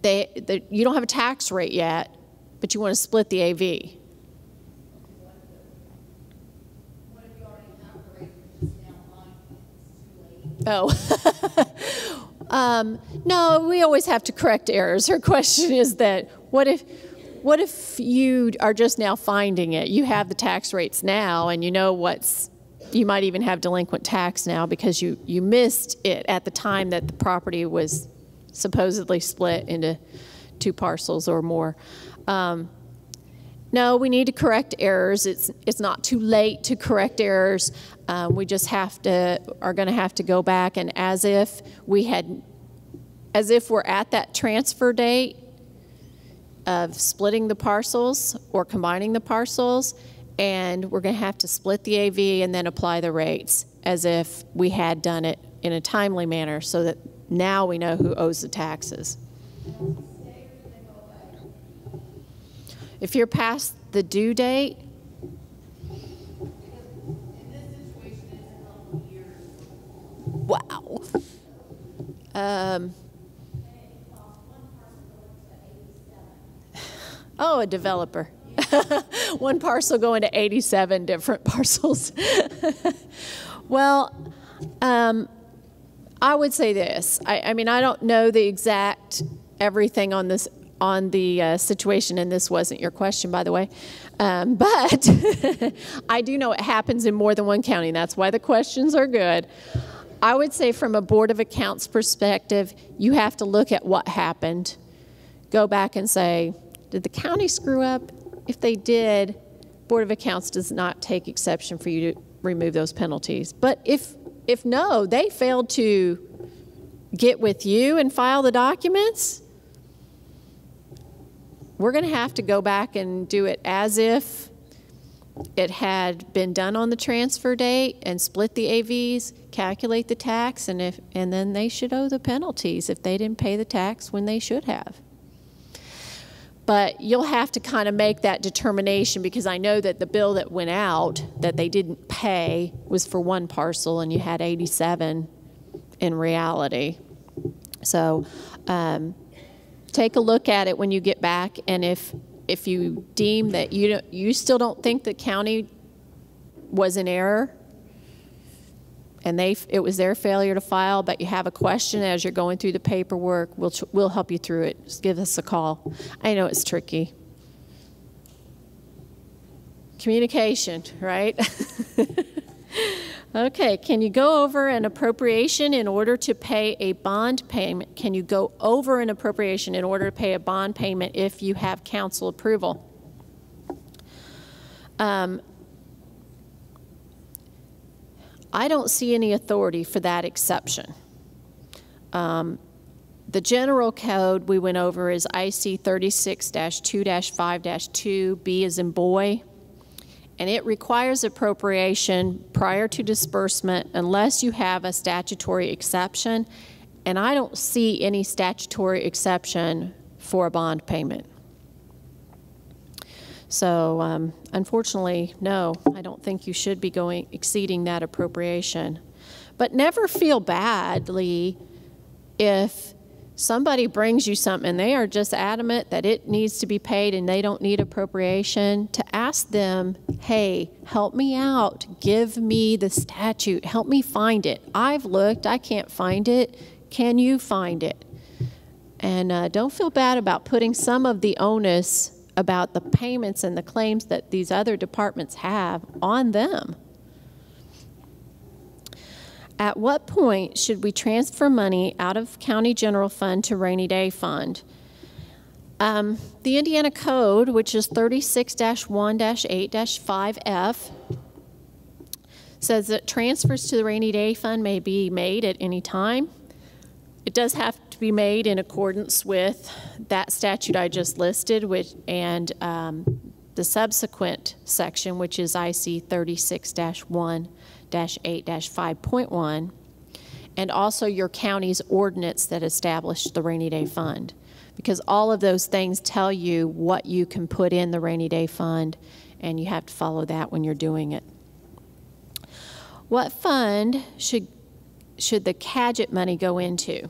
Speaker 2: you don't have a tax rate yet, but you want to split the AV.
Speaker 3: What if you already have the rate you're just now on? It's too late.
Speaker 2: No, we always have to correct errors. Her question is that what if you are just now finding it? You have the tax rates now, and you know you might even have delinquent tax now because you missed it at the time that the property was supposedly split into two parcels or more. No, we need to correct errors. It's not too late to correct errors. We just are going to have to go back, and as if we had as if we're at that transfer date of splitting the parcels or combining the parcels, and we're going to have to split the AV and then apply the rates as if we had done it in a timely manner, so that now we know who owes the taxes. If you're past the due date, wow. Oh, a developer. One parcel going to 87 different parcels. Well, I would say this. I mean, I don't know the exact everything on this, on the situation, and this wasn't your question, by the way. But I do know it happens in more than one county, and that's why the questions are good. I would say from a Board of Accounts perspective, you have to look at what happened. Go back and say, did the county screw up? If they did, Board of Accounts does not take exception for you to remove those penalties. But if no, they failed to get with you and file the documents, we're going to have to go back and do it as if it had been done on the transfer date and split the AVs, calculate the tax, and then they should owe the penalties if they didn't pay the tax when they should have. But you'll have to kind of make that determination, because I know that the bill that went out that they didn't pay was for one parcel, and you had 87 in reality. So take a look at it when you get back, and if you deem that you still don't think the county was in error and it was their failure to file, but you have a question as you're going through the paperwork, we'll help you through it. Just give us a call. I know it's tricky. Communication, right? Okay, can you go over an appropriation in order to pay a bond payment? Can you go over an appropriation in order to pay a bond payment if you have council approval? I don't see any authority for that exception. The general code we went over is IC 36-2-5-2, B as in boy, and it requires appropriation prior to disbursement unless you have a statutory exception, and I don't see any statutory exception for a bond payment. So unfortunately, no, I don't think you should be exceeding that appropriation. But never feel badly if somebody brings you something and they are just adamant that it needs to be paid and they don't need appropriation, to ask them, hey, help me out, give me the statute, help me find it. I've looked, I can't find it, can you find it? And don't feel bad about putting some of the onus about the payments and the claims that these other departments have on them. At what point should we transfer money out of county general fund to rainy day fund? The Indiana Code, which is 36-1-8-5F, says that transfers to the rainy day fund may be made at any time. It does have to be made in accordance with that statute I just listed, and the subsequent section, which is IC 36-1-8-5.1, and also your county's ordinance that established the rainy day fund, because all of those things tell you what you can put in the rainy day fund, and you have to follow that when you're doing it. What fund should the CAGIT money go into?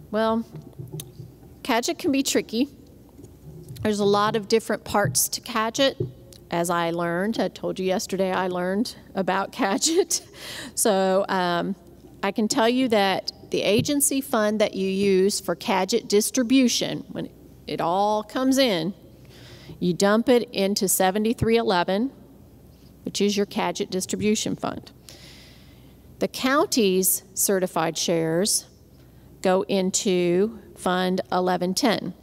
Speaker 2: Well, CAGIT can be tricky. There's a lot of different parts to CAGIT. As I learned, I told you yesterday I learned about CAGIT. So I can tell you that the agency fund that you use for CAGIT distribution, when it all comes in, you dump it into 7311, which is your CAGIT distribution fund. The county's certified shares go into Fund 1110.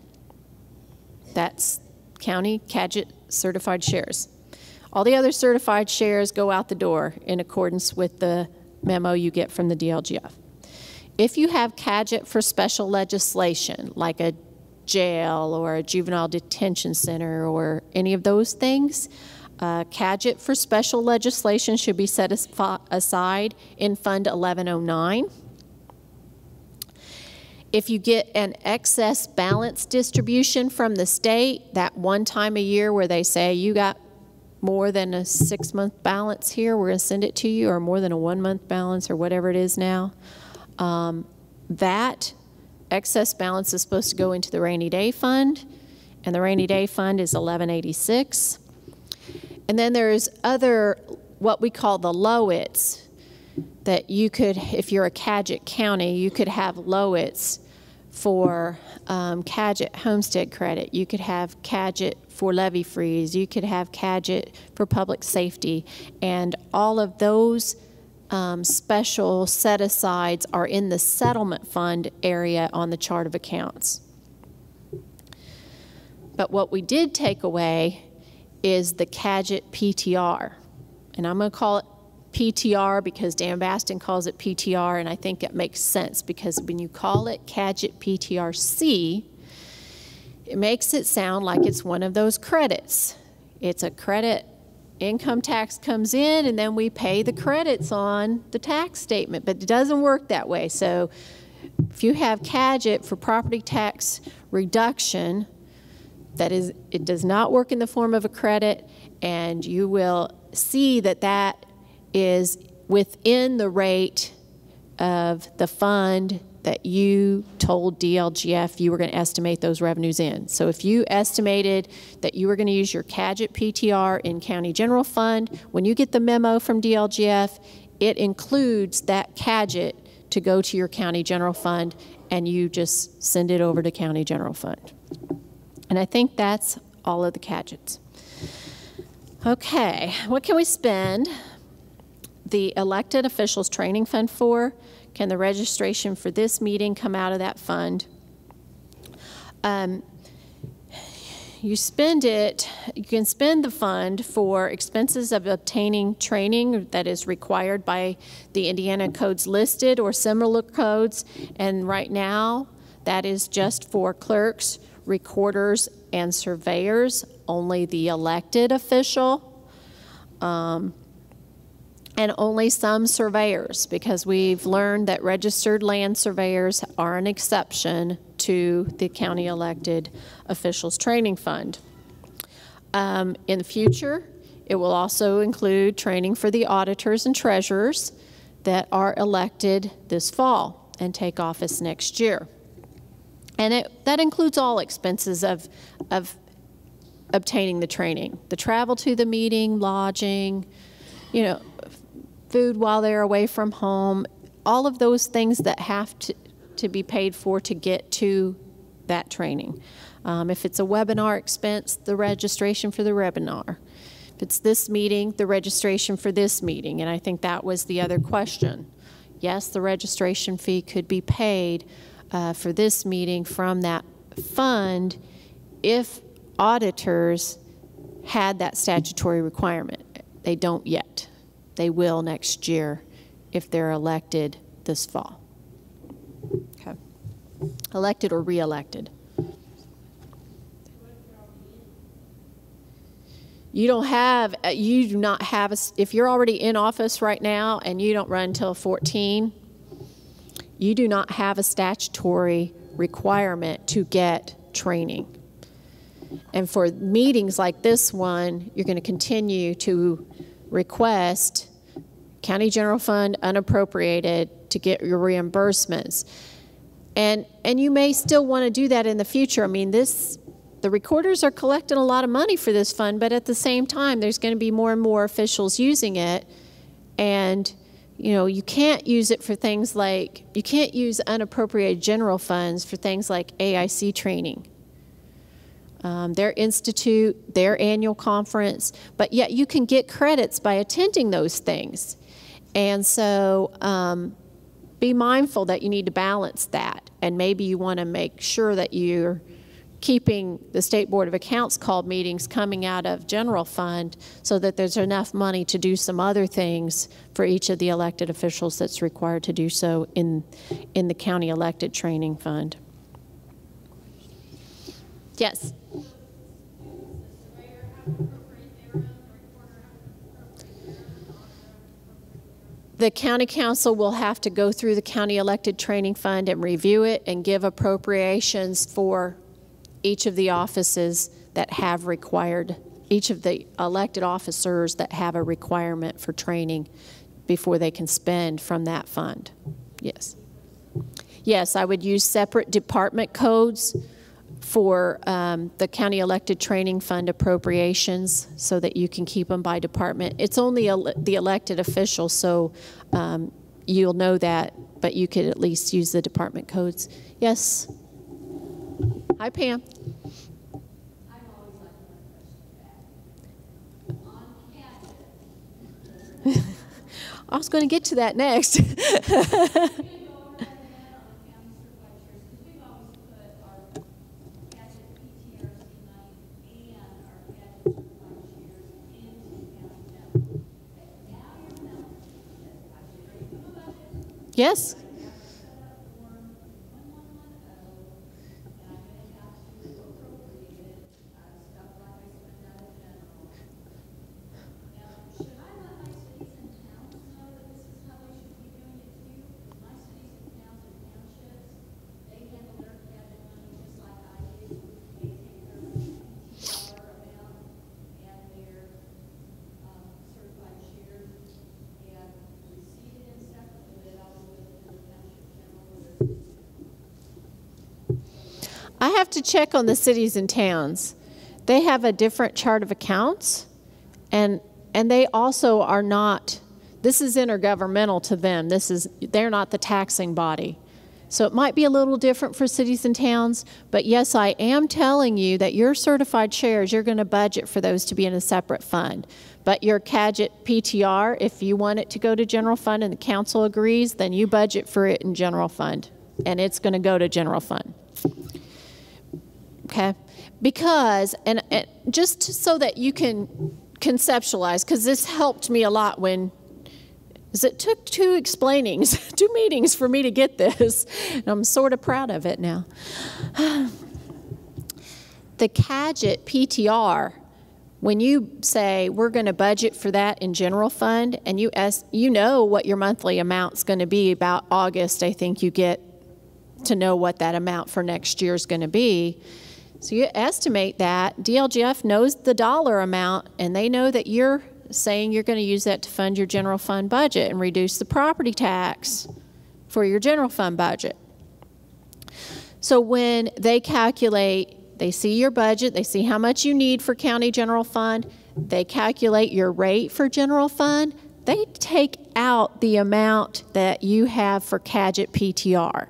Speaker 2: That's county CAGIT certified shares. All the other certified shares go out the door in accordance with the memo you get from the DLGF. if you have CAGIT for special legislation, like a jail or a juvenile detention center or any of those things, CAGIT for special legislation should be set aside in Fund 1109. If you get an excess balance distribution from the state, that one time a year where they say you got more than a 6-month balance here, we're going to send it to you, or more than a 1-month balance, or whatever it is now, that excess balance is supposed to go into the rainy day fund, and the rainy day fund is 1186. And then there's other, what we call the LOITs, that you could, if you're a CAGIT county, you could have LOITs for CAGIT homestead credit. You could have CAGIT for levy freeze. You could have CAGIT for public safety. And all of those special set-asides are in the settlement fund area on the chart of accounts. But what we did take away is the CAGIT PTR. And I'm going to call it PTR because Dan Baston calls it PTR, and I think it makes sense because when you call it CAGIT PTRC, it makes it sound like it's one of those credits. It's a credit, income tax comes in, and then we pay the credits on the tax statement, but it doesn't work that way. So if you have CAGIT for property tax reduction, that is, it does not work in the form of a credit, and you will see that that is within the rate of the fund that you told DLGF you were going to estimate those revenues in. So if you estimated that you were going to use your CAGIT PTR in county general fund, when you get the memo from DLGF, it includes that CAGIT to go to your county general fund, and you just send it over to county general fund. And I think that's all of the CAGITs. Okay, what can we spend the elected officials training fund for? Can the registration for this meeting come out of that fund? You spend it, you can spend the fund for expenses of obtaining training that is required by the Indiana codes listed or similar codes. And right now, that is just for clerks, recorders, and surveyors, only the elected official. And only some surveyors, because we've learned that registered land surveyors are an exception to the county elected officials training fund. In the future, it will also include training for the auditors and treasurers that are elected this fall and take office next year. And that includes all expenses of obtaining the training, the travel to the meeting, lodging, you know, food while they're away from home, all of those things that have to be paid for to get to that training. If it's a webinar expense, the registration for the webinar. If it's this meeting, the registration for this meeting. And I think that was the other question. Yes, the registration fee could be paid for this meeting from that fund if auditors had that statutory requirement. They don't yet. They will next year if they're elected this fall. Okay. Elected or re-elected. You do not have, if you're already in office right now and you don't run until 14, you do not have a statutory requirement to get training. And for meetings like this one, you're going to continue to request county general fund unappropriated to get your reimbursements. And you may still want to do that in the future. I mean, the recorders are collecting a lot of money for this fund, but at the same time, there's going to be more and more officials using it. And, you know, you can't use it for things like, you can't use unappropriated general funds for things like AIC training. Their institute, their annual conference, but yet you can get credits by attending those things. And so be mindful that you need to balance that, and maybe you want to make sure that you're keeping the State Board of Accounts called meetings coming out of general fund so that there's enough money to do some other things for each of the elected officials that's required to do so in the county elected training fund. Yes? The county council will have to go through the county elected training fund and review it and give appropriations for each of the offices that have required, each of the elected officers that have a requirement for training before they can spend from that fund. Yes. Yes, I would use separate department codes for the county elected training fund appropriations so that you can keep them by department. It's only the elected officials, so you'll know that, but you could at least use the department codes. Yes? Hi, Pam.
Speaker 3: I've always liked my question back. On Cadgett.
Speaker 2: I was going to get to that next. Yes. I have to check on the cities and towns. They have a different chart of accounts, and they also are not, this is intergovernmental to them. They're not the taxing body. So it might be a little different for cities and towns, but yes, I am telling you that your certified shares, you're going to budget for those to be in a separate fund. But your Cadgett PTR, if you want it to go to general fund and the council agrees, then you budget for it in general fund, and it's going to go to general fund. Okay, because, and just so that you can conceptualize, because this helped me a lot when, it took two meetings for me to get this, and I'm sort of proud of it now. The Cadgett PTR, when you say we're going to budget for that in general fund, and you know what your monthly amount's going to be about August, I think you get to know what that amount for next year is going to be. So you estimate that. DLGF knows the dollar amount, and they know that you're saying you're going to use that to fund your general fund budget and reduce the property tax for your general fund budget. So when they calculate, they see your budget, they see how much you need for county general fund, they calculate your rate for general fund, they take out the amount that you have for Cadgett PTR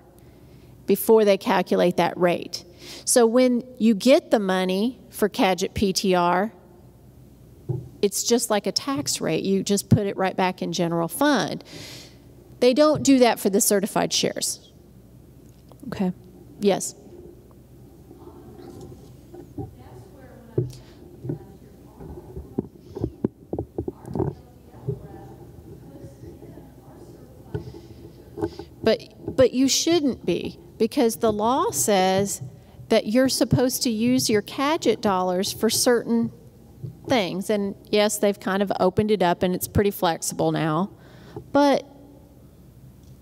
Speaker 2: before they calculate that rate. So when you get the money for Cadgett PTR, it's just like a tax rate. You just put it right back in general fund. They don't do that for the certified shares. Okay. Yes. But you shouldn't be, because the law says that you're supposed to use your Cadgett dollars for certain things. And yes, they've kind of opened it up and it's pretty flexible now. But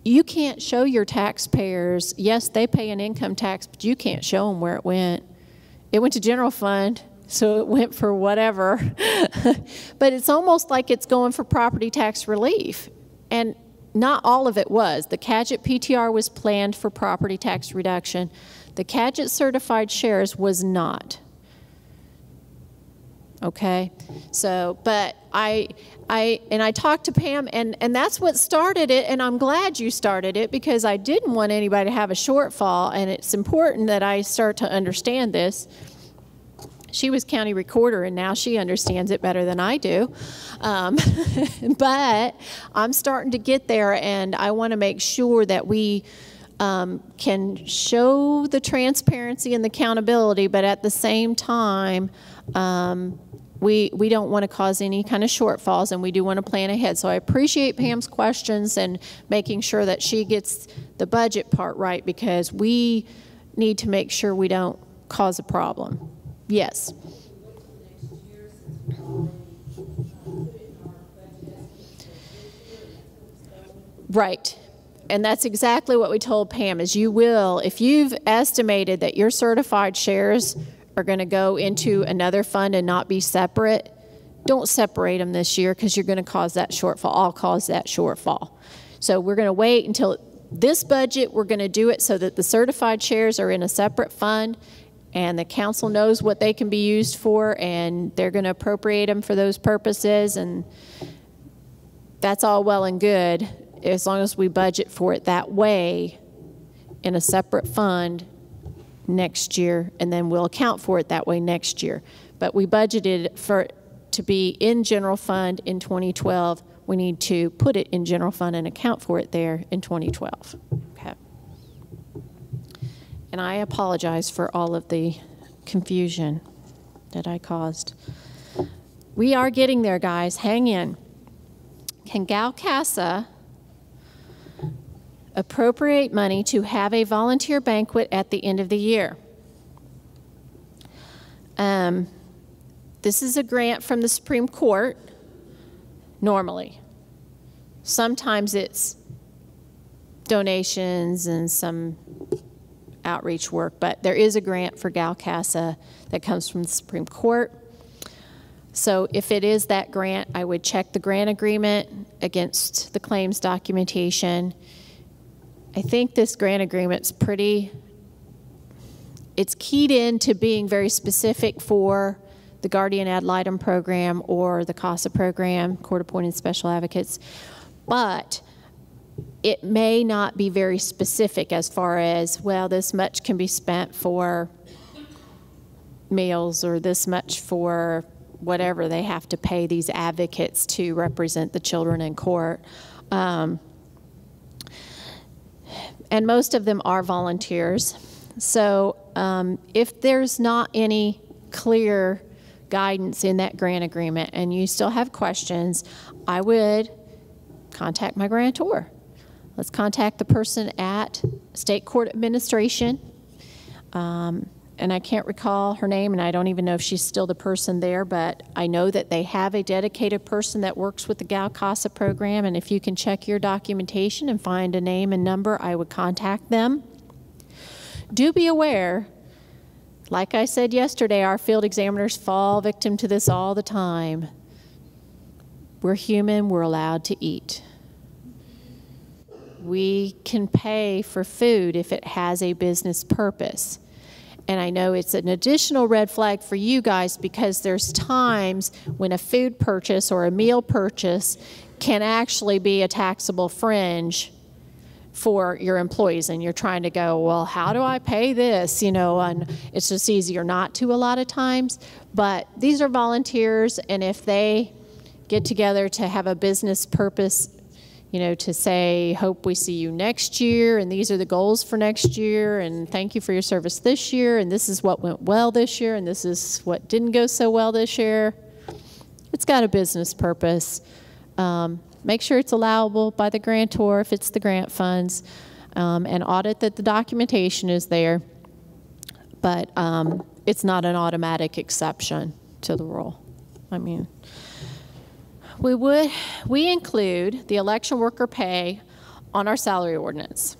Speaker 2: you can't show your taxpayers, yes, they pay an income tax, but you can't show them where it went. It went to general fund, so it went for whatever. But it's almost like it's going for property tax relief. And not all of it was. The Cadgett PTR was planned for property tax reduction. The Cadgett certified shares was not. Okay, so, but I talked to Pam, and that's what started it, and I'm glad you started it, because I didn't want anybody to have a shortfall, and it's important that I start to understand this. She was county recorder, and now she understands it better than I do. But I'm starting to get there, and I want to make sure that we can show the transparency and the accountability, but at the same time, we don't want to cause any kind of shortfalls, and we do want to plan ahead. So I appreciate Pam's questions and making sure that she gets the budget part right, because we need to make sure we don't cause a problem. Yes. Right. And that's exactly what we told Pam, is you will, if you've estimated that your certified shares are going to go into another fund and not be separate, don't separate them this year, because you're going to cause that shortfall. I'll cause that shortfall. So we're going to wait until this budget. We're going to do it so that the certified shares are in a separate fund, and the council knows what they can be used for, and they're going to appropriate them for those purposes, and that's all well and good as long as we budget for it that way in a separate fund next year, and then we'll account for it that way next year. But we budgeted for it to be in general fund in 2012. We need to put it in general fund and account for it there in 2012. Okay. And I apologize for all of the confusion that I caused. We are getting there, guys. Hang in. Can GalCasa appropriate money to have a volunteer banquet at the end of the year? This is a grant from the Supreme Court, normally. Sometimes it's donations and some outreach work, but there is a grant for GalCasa that comes from the Supreme Court. So if it is that grant, I would check the grant agreement against the claims documentation. I think this grant agreement's it's keyed into being very specific for the Guardian Ad Litem program or the CASA program, Court Appointed Special Advocates, but it may not be very specific as far as, well, this much can be spent for meals or this much for whatever they have to pay these advocates to represent the children in court. And most of them are volunteers. So if there's not any clear guidance in that grant agreement and you still have questions, I would contact my grantor. Let's contact the person at State Court Administration. And I can't recall her name, and I don't even know if she's still the person there, but I know that they have a dedicated person that works with the GalCasa program, and if you can check your documentation and find a name and number, I would contact them. Do be aware, like I said yesterday, our field examiners fall victim to this all the time. We're human, we're allowed to eat. We can pay for food if it has a business purpose. And I know it's an additional red flag for you guys, because there's times when a food purchase or a meal purchase can actually be a taxable fringe for your employees, and you're trying to go, well, how do I pay this? You know, and it's just easier not to a lot of times. But these are volunteers, and if they get together to have a business purpose, you know, to say, hope we see you next year, and these are the goals for next year, and thank you for your service this year, and this is what went well this year, and this is what didn't go so well this year. It's got a business purpose. Make sure it's allowable by the grantor if it's the grant funds, and audit that the documentation is there. But it's not an automatic exception to the rule. I mean, we include the election worker pay on our salary ordinance.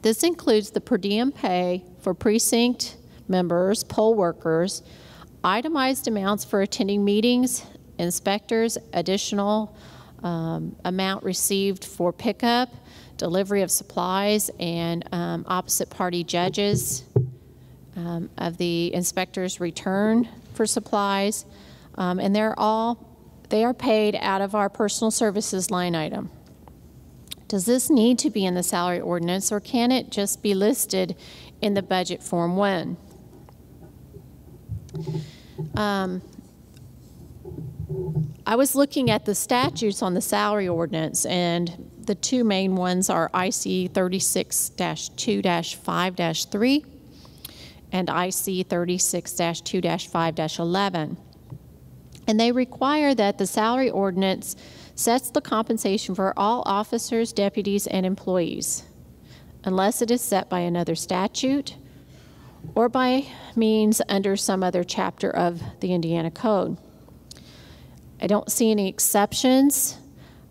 Speaker 2: This includes the per diem pay for precinct members, poll workers, itemized amounts for attending meetings, inspectors, additional amount received for pickup, delivery of supplies, and opposite party judges of the inspector's return for supplies. And they are paid out of our personal services line item. Does this need to be in the salary ordinance, or can it just be listed in the budget form 1? I was looking at the statutes on the salary ordinance, and The two main ones are IC 36-2-5-3 and IC 36-2-5-11. And they require that the salary ordinance sets the compensation for all officers, deputies, and employees, unless it is set by another statute or by means under some other chapter of the Indiana Code. I don't see any exceptions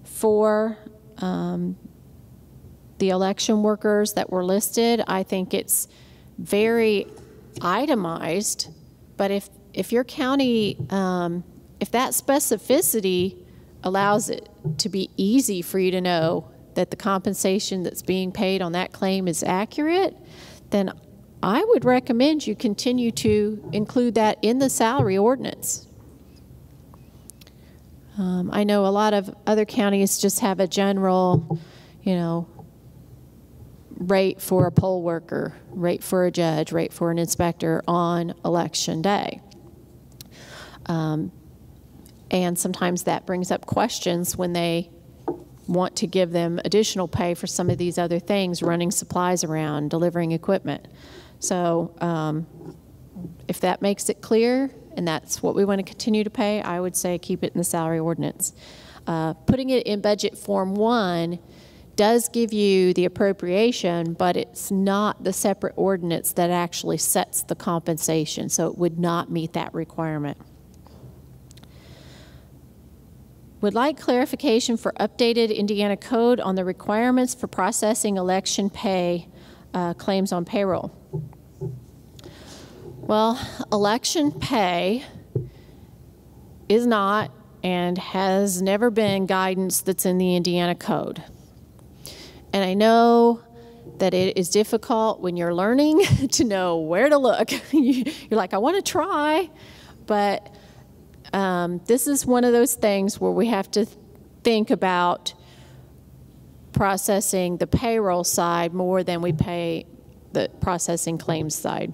Speaker 2: for the election workers that were listed. I think it's very itemized, but if your county, if that specificity allows it to be easy for you to know that the compensation that's being paid on that claim is accurate, then I would recommend you continue to include that in the salary ordinance. I know a lot of other counties just have a general, rate for a poll worker, rate for a judge, rate for an inspector on election day. And sometimes that brings up questions when they want to give them additional pay for some of these other things, running supplies around, delivering equipment. So if that makes it clear and that's what we want to continue to pay, I would say keep it in the salary ordinance. Putting it in budget form 1 does give you the appropriation, but it's not the separate ordinance that actually sets the compensation, so it would not meet that requirement. Would like clarification for updated Indiana Code on the requirements for processing election pay claims on payroll. Well, election pay is not and has never been guidance that's in the Indiana Code. And I know that it is difficult when you're learning to know where to look. You're like, I want to try, but this is one of those things where we have to think about processing the payroll side more than we pay the processing claims side.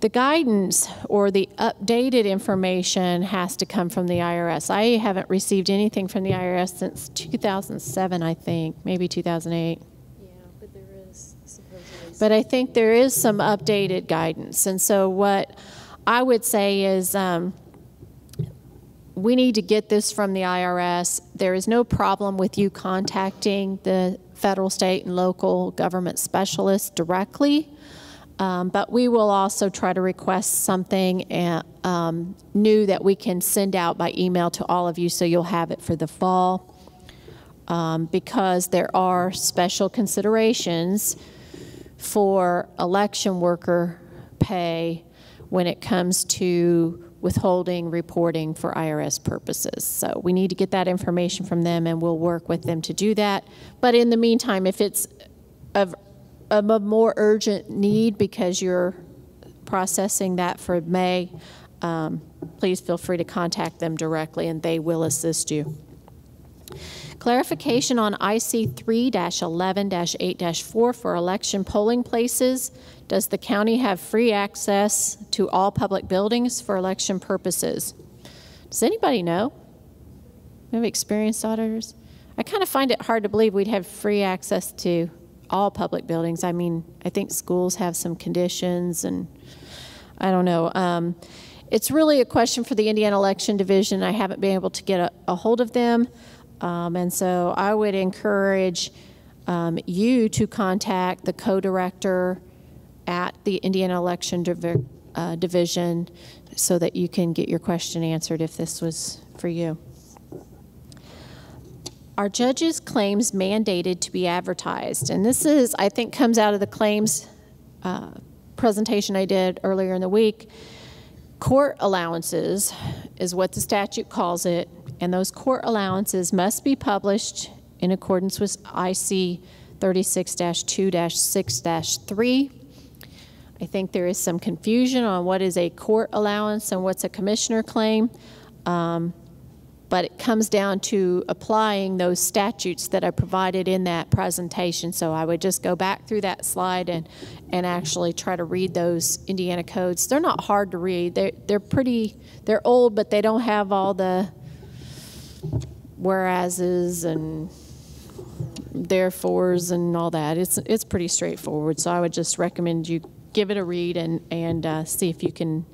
Speaker 2: The guidance or the updated information has to come from the IRS. I haven't received anything from the IRS since 2007, I think, maybe 2008.
Speaker 1: Yeah, but there is supposedly.
Speaker 2: But I think there is some updated guidance. And so what I would say is we need to get this from the IRS. There is no problem with you contacting the federal, state, and local government specialists directly. But we will also try to request something new that we can send out by email to all of you so you'll have it for the fall. Because there are special considerations for election worker pay when it comes to withholding reporting for IRS purposes. So we need to get that information from them, and we'll work with them to do that. But in the meantime, if it's of a more urgent need because you're processing that for May, please feel free to contact them directly and they will assist you. Clarification on IC 3-11-8-4 for election polling places. Does the county have free access to all public buildings for election purposes? Does anybody know? We have experienced auditors? I kind of find it hard to believe we'd have free access to all public buildings. I mean, I think schools have some conditions, and I don't know. It's really a question for the Indiana Election Division. I haven't been able to get a hold of them, and so I would encourage you to contact the co-director at the Indiana Election Division so that you can get your question answered if this was for you. Are judges' claims mandated to be advertised? And this is, I think, comes out of the claims presentation I did earlier in the week. Court allowances is what the statute calls it, and those court allowances must be published in accordance with IC 36-2-6-3. I think there is some confusion on what is a court allowance and what's a commissioner claim. But it comes down to applying those statutes that I provided in that presentation. So I would just go back through that slide and actually try to read those Indiana codes. They're not hard to read. They're old, but they don't have all the whereases and therefores and all that. It's pretty straightforward. So I would just recommend you give it a read and see if you can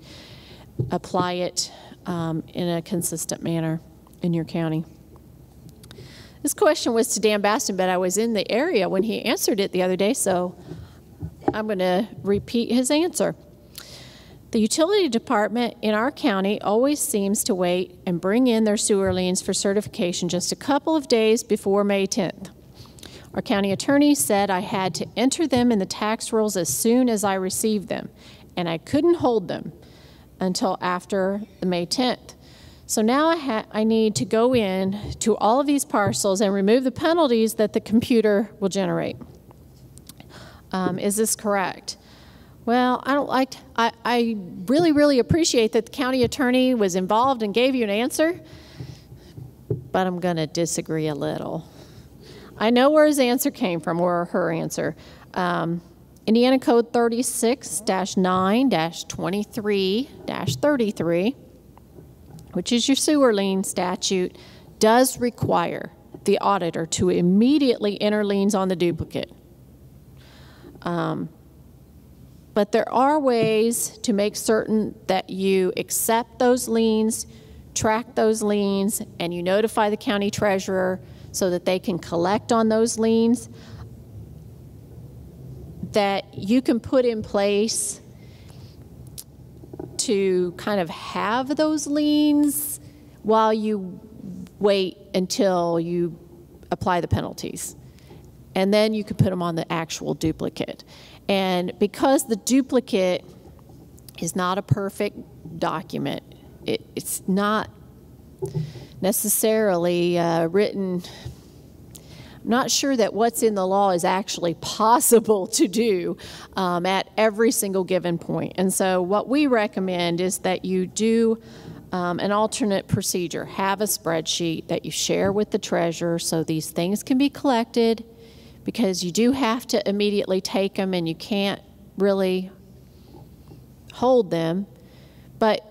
Speaker 2: apply it in a consistent manner in your county. This question was to Dan Baston, but I was in the area when he answered it the other day, so I'm going to repeat his answer. The utility department in our county always seems to wait and bring in their sewer liens for certification just a couple of days before May 10th. Our county attorney said I had to enter them in the tax rolls as soon as I received them, and I couldn't hold them until after the May 10th. So now I need to go in to all of these parcels and remove the penalties that the computer will generate. Is this correct? Well, I really, really appreciate that the county attorney was involved and gave you an answer, but I'm going to disagree a little. I know where his answer came from, or her answer. Indiana Code 36-9-23-33, which is your sewer lien statute, does require the auditor to immediately enter liens on the duplicate. But there are ways to make certain that you accept those liens, track those liens, and you notify the county treasurer so that they can collect on those liens, that you can put in place to kind of have those liens while you wait until you apply the penalties. And then you can put them on the actual duplicate. And because the duplicate is not a perfect document, it's not necessarily written. I'm not sure that what's in the law is actually possible to do at every single given point. And so what we recommend is that you do an alternate procedure. Have a spreadsheet that you share with the treasurer so these things can be collected, because you do have to immediately take them and you can't really hold them, but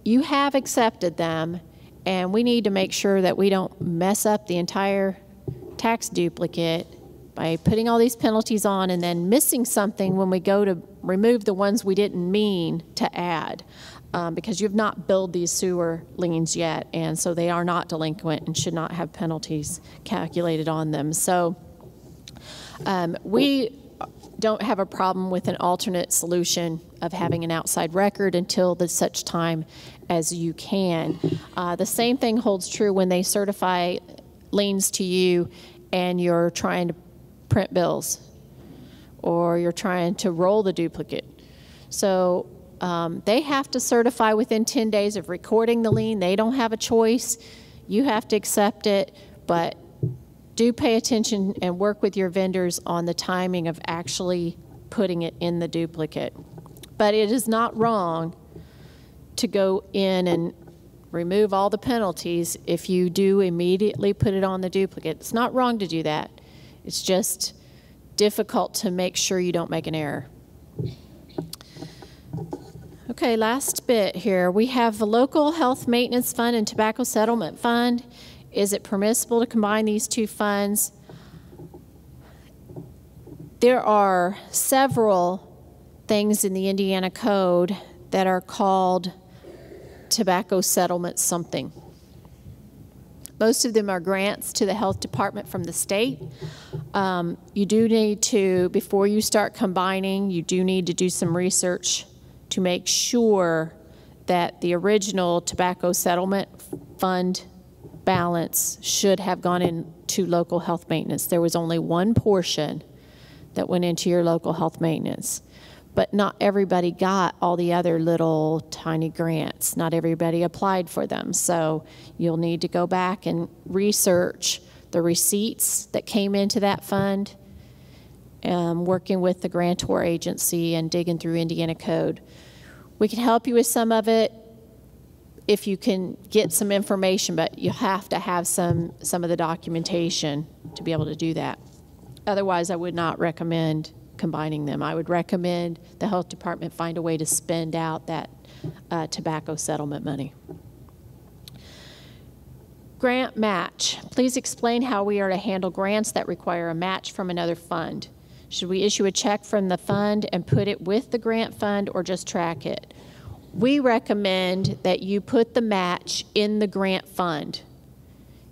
Speaker 2: you have accepted them, and we need to make sure that we don't mess up the entire tax duplicate by putting all these penalties on and then missing something when we go to remove the ones we didn't mean to add, because you've not billed these sewer liens yet, and so they are not delinquent and should not have penalties calculated on them. So we don't have a problem with an alternate solution of having an outside record until such time as you can. The same thing holds true when they certify liens to you and you're trying to print bills or you're trying to roll the duplicate. So they have to certify within 10 days of recording the lien. They don't have a choice. You have to accept it, but do pay attention and work with your vendors on the timing of actually putting it in the duplicate. But it is not wrong to go in and remove all the penalties if you do immediately put it on the duplicate. It's not wrong to do that. It's just difficult to make sure you don't make an error. Okay, last bit here. We have the Local Health Maintenance Fund and Tobacco Settlement Fund. Is it permissible to combine these two funds? There are several things in the Indiana Code that are called tobacco settlement something. Most of them are grants to the health department from the state. You do need to, before you start combining, you do need to do some research to make sure that the original tobacco settlement fund balance should have gone into local health maintenance. There was only one portion that went into your local health maintenance, but not everybody got all the other little tiny grants. Not everybody applied for them. So you'll need to go back and research the receipts that came into that fund, working with the grantor agency and digging through Indiana Code. We can help you with some of it if you can get some information, but you have to have some of the documentation to be able to do that. Otherwise, I would not recommend combining them. I would recommend the health department find a way to spend out that tobacco settlement money. Grant match. Please explain how we are to handle grants that require a match from another fund. Should we issue a check from the fund and put it with the grant fund or just track it? We recommend that you put the match in the grant fund.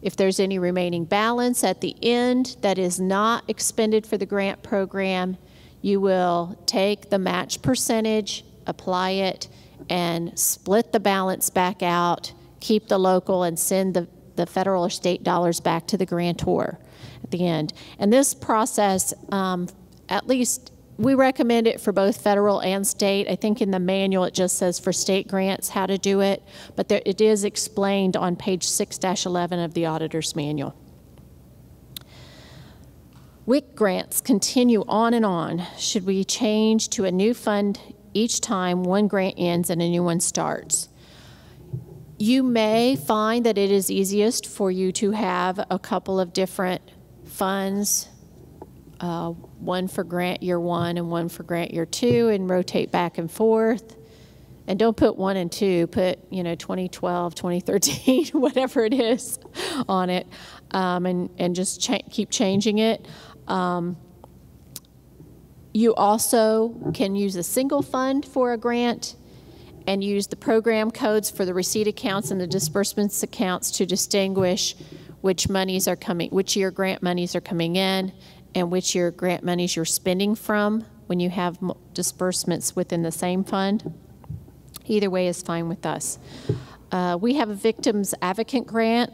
Speaker 2: If there's any remaining balance at the end that is not expended for the grant program, you will take the match percentage, apply it, and split the balance back out, keep the local, and send the federal or state dollars back to the grantor at the end. And this process, at least we recommend it for both federal and state. I think in the manual it just says for state grants how to do it, but it is explained on page 6-11 of the auditor's manual. WIC grants continue on and on. Should we change to a new fund each time one grant ends and a new one starts? You may find that it is easiest for you to have a couple of different funds, one for grant year 1 and one for grant year 2, and rotate back and forth. And don't put 1 and 2, put 2012, 2013, whatever it is on it, and just keep changing it. You also can use a single fund for a grant and use the program codes for the receipt accounts and the disbursements accounts to distinguish which year grant monies are coming in and which year grant monies you're spending from when you have disbursements within the same fund. Either way is fine with us. We have a victims advocate grant.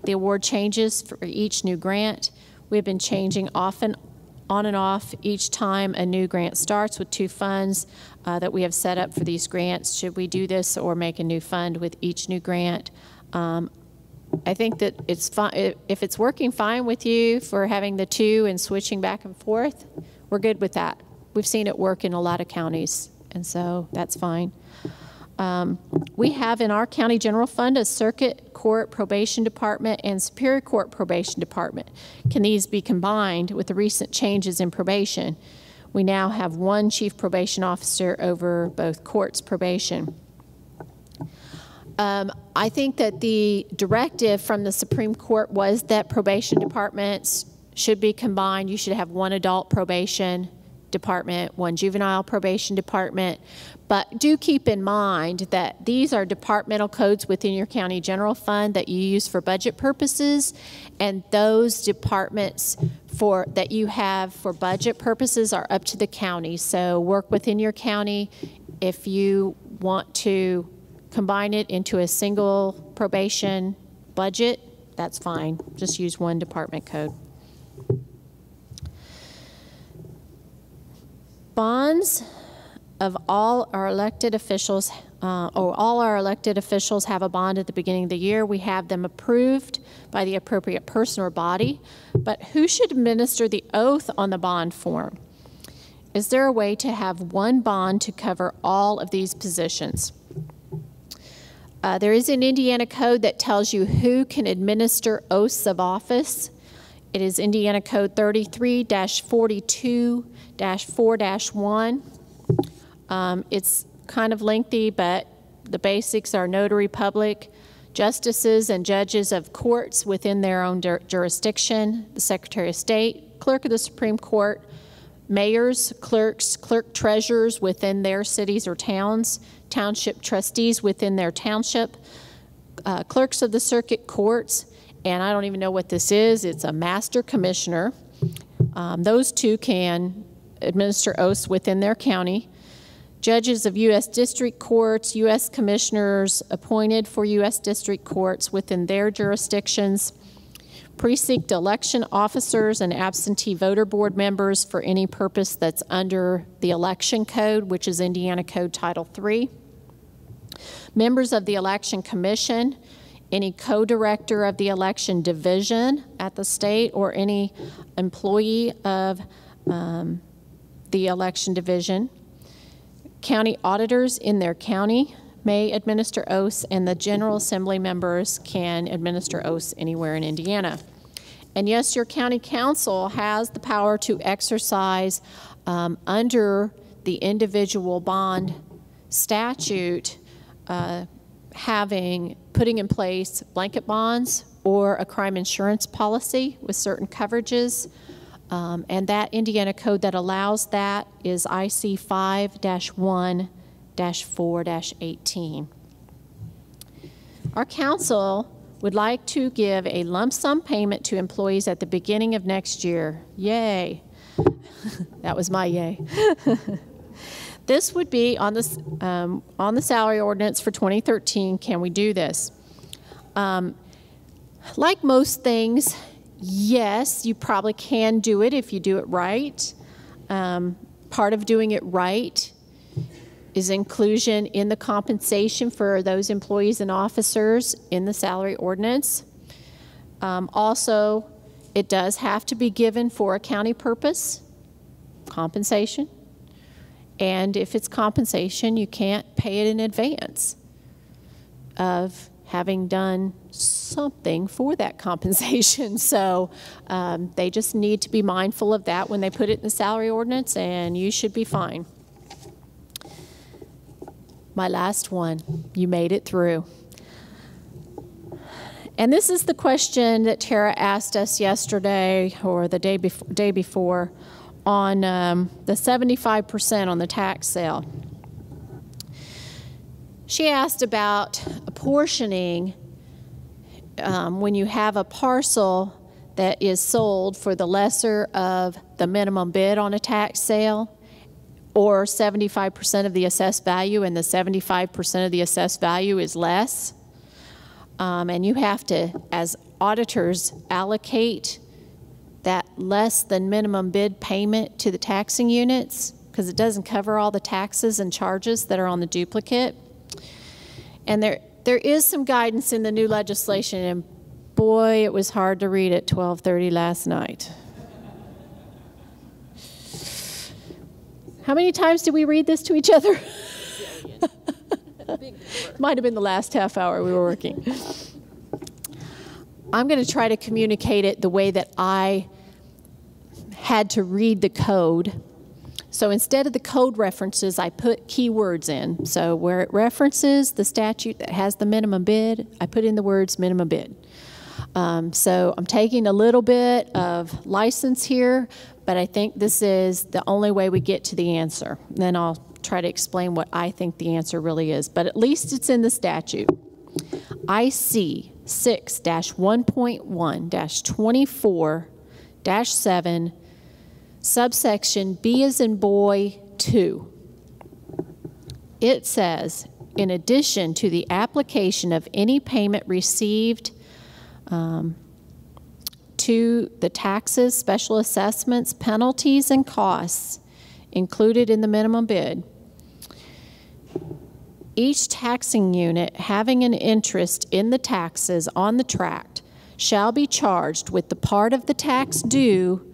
Speaker 2: The award changes for each new grant. We've been changing on and off each time a new grant starts with 2 funds that we have set up for these grants. Should we do this or make a new fund with each new grant? I think that it's fine. If it's working fine with you for having the 2 and switching back and forth, we're good with that. We've seen it work in a lot of counties, and so that's fine. We have in our county general fund a circuit court probation department and superior court probation department. Can these be combined with the recent changes in probation? We now have 1 chief probation officer over both courts' probation. I think that the directive from the Supreme Court was that probation departments should be combined. You should have 1 adult probation department, 1 juvenile probation department. But do keep in mind that these are departmental codes within your county general fund that you use for budget purposes, and those departments that you have for budget purposes are up to the county. So work within your county. If you want to combine it into a single probation budget, that's fine. Just use 1 department code. Bonds of all our elected officials, all our elected officials have a bond at the beginning of the year. We have them approved by the appropriate person or body, but who should administer the oath on the bond form? Is there a way to have 1 bond to cover all of these positions? There is an Indiana code that tells you who can administer oaths of office. It is Indiana Code 33-42-4-1. It's kind of lengthy, but the basics are notary public, justices and judges of courts within their own jurisdiction, the Secretary of State, clerk of the Supreme Court, mayors, clerks, clerk treasurers within their cities or towns, township trustees within their township, clerks of the circuit courts, and I don't even know what this is. It's a master commissioner. Those 2 can administer oaths within their county. Judges of U.S. district courts, U.S. commissioners appointed for U.S. district courts within their jurisdictions, precinct election officers and absentee voter board members for any purpose that's under the election code, which is Indiana Code Title III. Members of the election commission, any co-director of the election division at the state, or any employee of the election division. County auditors in their county may administer oaths, and the General Assembly members can administer oaths anywhere in Indiana. And yes, your county council has the power to exercise under the individual bond statute, putting in place blanket bonds or a crime insurance policy with certain coverages. And that Indiana code that allows that is IC 5-1-4-18. Our council would like to give a lump sum payment to employees at the beginning of next year. Yay. That was my yay. This would be on the salary ordinance for 2013. Can we do this? Like most things, yes, you probably can do it if you do it right. Part of doing it right is inclusion in the compensation for those employees and officers in the salary ordinance. Also, it does have to be given for a county purpose, compensation. And if it's compensation, you can't pay it in advance of having done something for that compensation. So they just need to be mindful of that when they put it in the salary ordinance, and you should be fine. My last one, you made it through. And this is the question that Tara asked us yesterday or the day before on the 75% on the tax sale. She asked about apportioning when you have a parcel that is sold for the lesser of the minimum bid on a tax sale, or 75% of the assessed value, and the 75% of the assessed value is less. And you have to, as auditors, allocate that less than minimum bid payment to the taxing units, because it doesn't cover all the taxes and charges that are on the duplicate. And there is some guidance in the new legislation, and boy, it was hard to read at 12:30 last night. How many times did we read this to each other? Might have been the last half hour we were working. I'm going to try to communicate it the way that I had to read the code. So instead of the code references, I put keywords in. So where it references the statute that has the minimum bid, I put in the words minimum bid. So I'm taking a little bit of license here, but I think this is the only way we get to the answer. Then I'll try to explain what I think the answer really is, but at least it's in the statute. IC 6-1.1-24-7, subsection B as in boy 2. It says, in addition to the application of any payment received to the taxes, special assessments, penalties, and costs included in the minimum bid, each taxing unit having an interest in the taxes on the tract shall be charged with the part of the tax due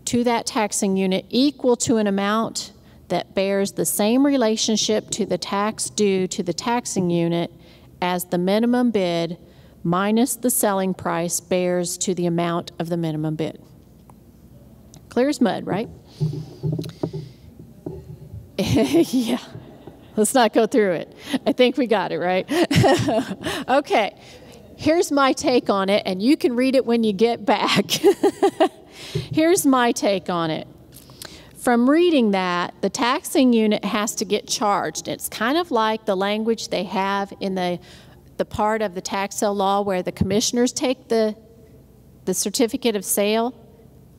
Speaker 2: to that taxing unit equal to an amount that bears the same relationship to the tax due to the taxing unit as the minimum bid minus the selling price bears to the amount of the minimum bid. Clear as mud, right? Yeah. Let's not go through it. I think we got it, right? Okay. Here's my take on it, and you can read it when you get back. Here's my take on it. From reading that, the taxing unit has to get charged. It's kind of like the language they have in the part of the tax sale law where the commissioners take the certificate of sale,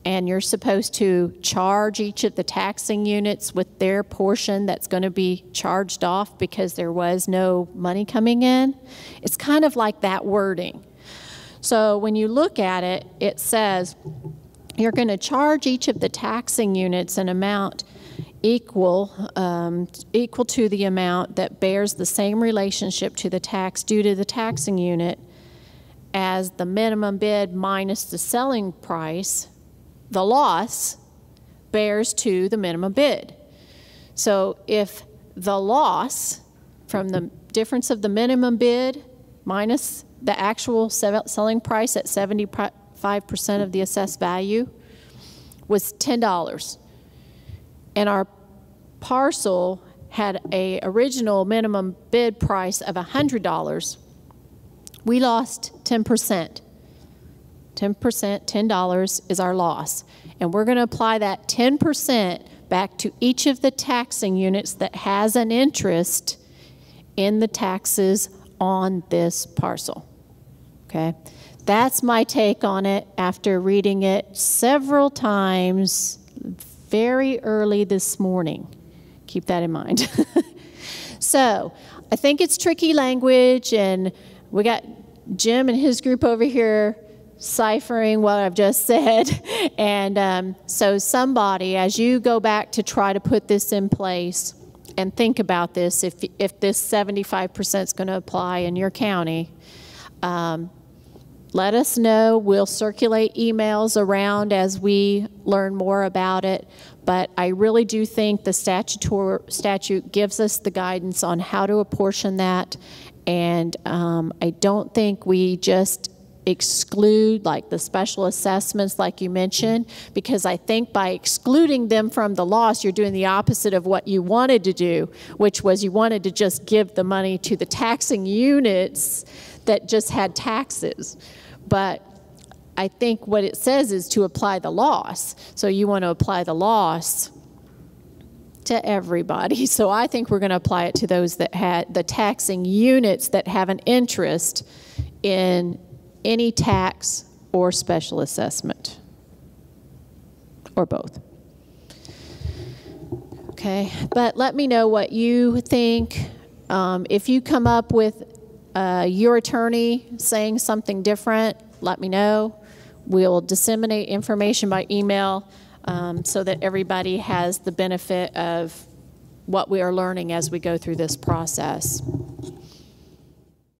Speaker 2: and you're supposed to charge each of the taxing units with their portion that's going to be charged off because there was no money coming in. It's kind of like that wording. So when you look at it, it says you're going to charge each of the taxing units an amount equal to the amount that bears the same relationship to the tax due to the taxing unit as the minimum bid minus the selling price. The loss bears to the minimum bid. So if the loss from the difference of the minimum bid minus the actual selling price at 75% of the assessed value was $10, and our parcel had an original minimum bid price of $100, we lost 10%. 10%, $10 is our loss. And we're going to apply that 10% back to each of the taxing units that has an interest in the taxes on this parcel. Okay? That's my take on it after reading it several times very early this morning. Keep that in mind. So, I think it's tricky language, and we got Jim and his group over here ciphering what I've just said. And so somebody, as you go back to try to put this in place and think about this, if this 75% is going to apply in your county, let us know. We'll circulate emails around as we learn more about it. But I really do think the statute gives us the guidance on how to apportion that. And I don't think we just exclude like the special assessments like you mentioned, because I think by excluding them from the loss, you're doing the opposite of what you wanted to do, which was you wanted to just give the money to the taxing units that just had taxes. But I think what it says is to apply the loss. So you want to apply the loss to everybody. So I think we're going to apply it to those that had the taxing units that have an interest in any tax or special assessment, or both. Okay, but let me know what you think. If you come up with your attorney saying something different, let me know. We'll disseminate information by email so that everybody has the benefit of what we are learning as we go through this process.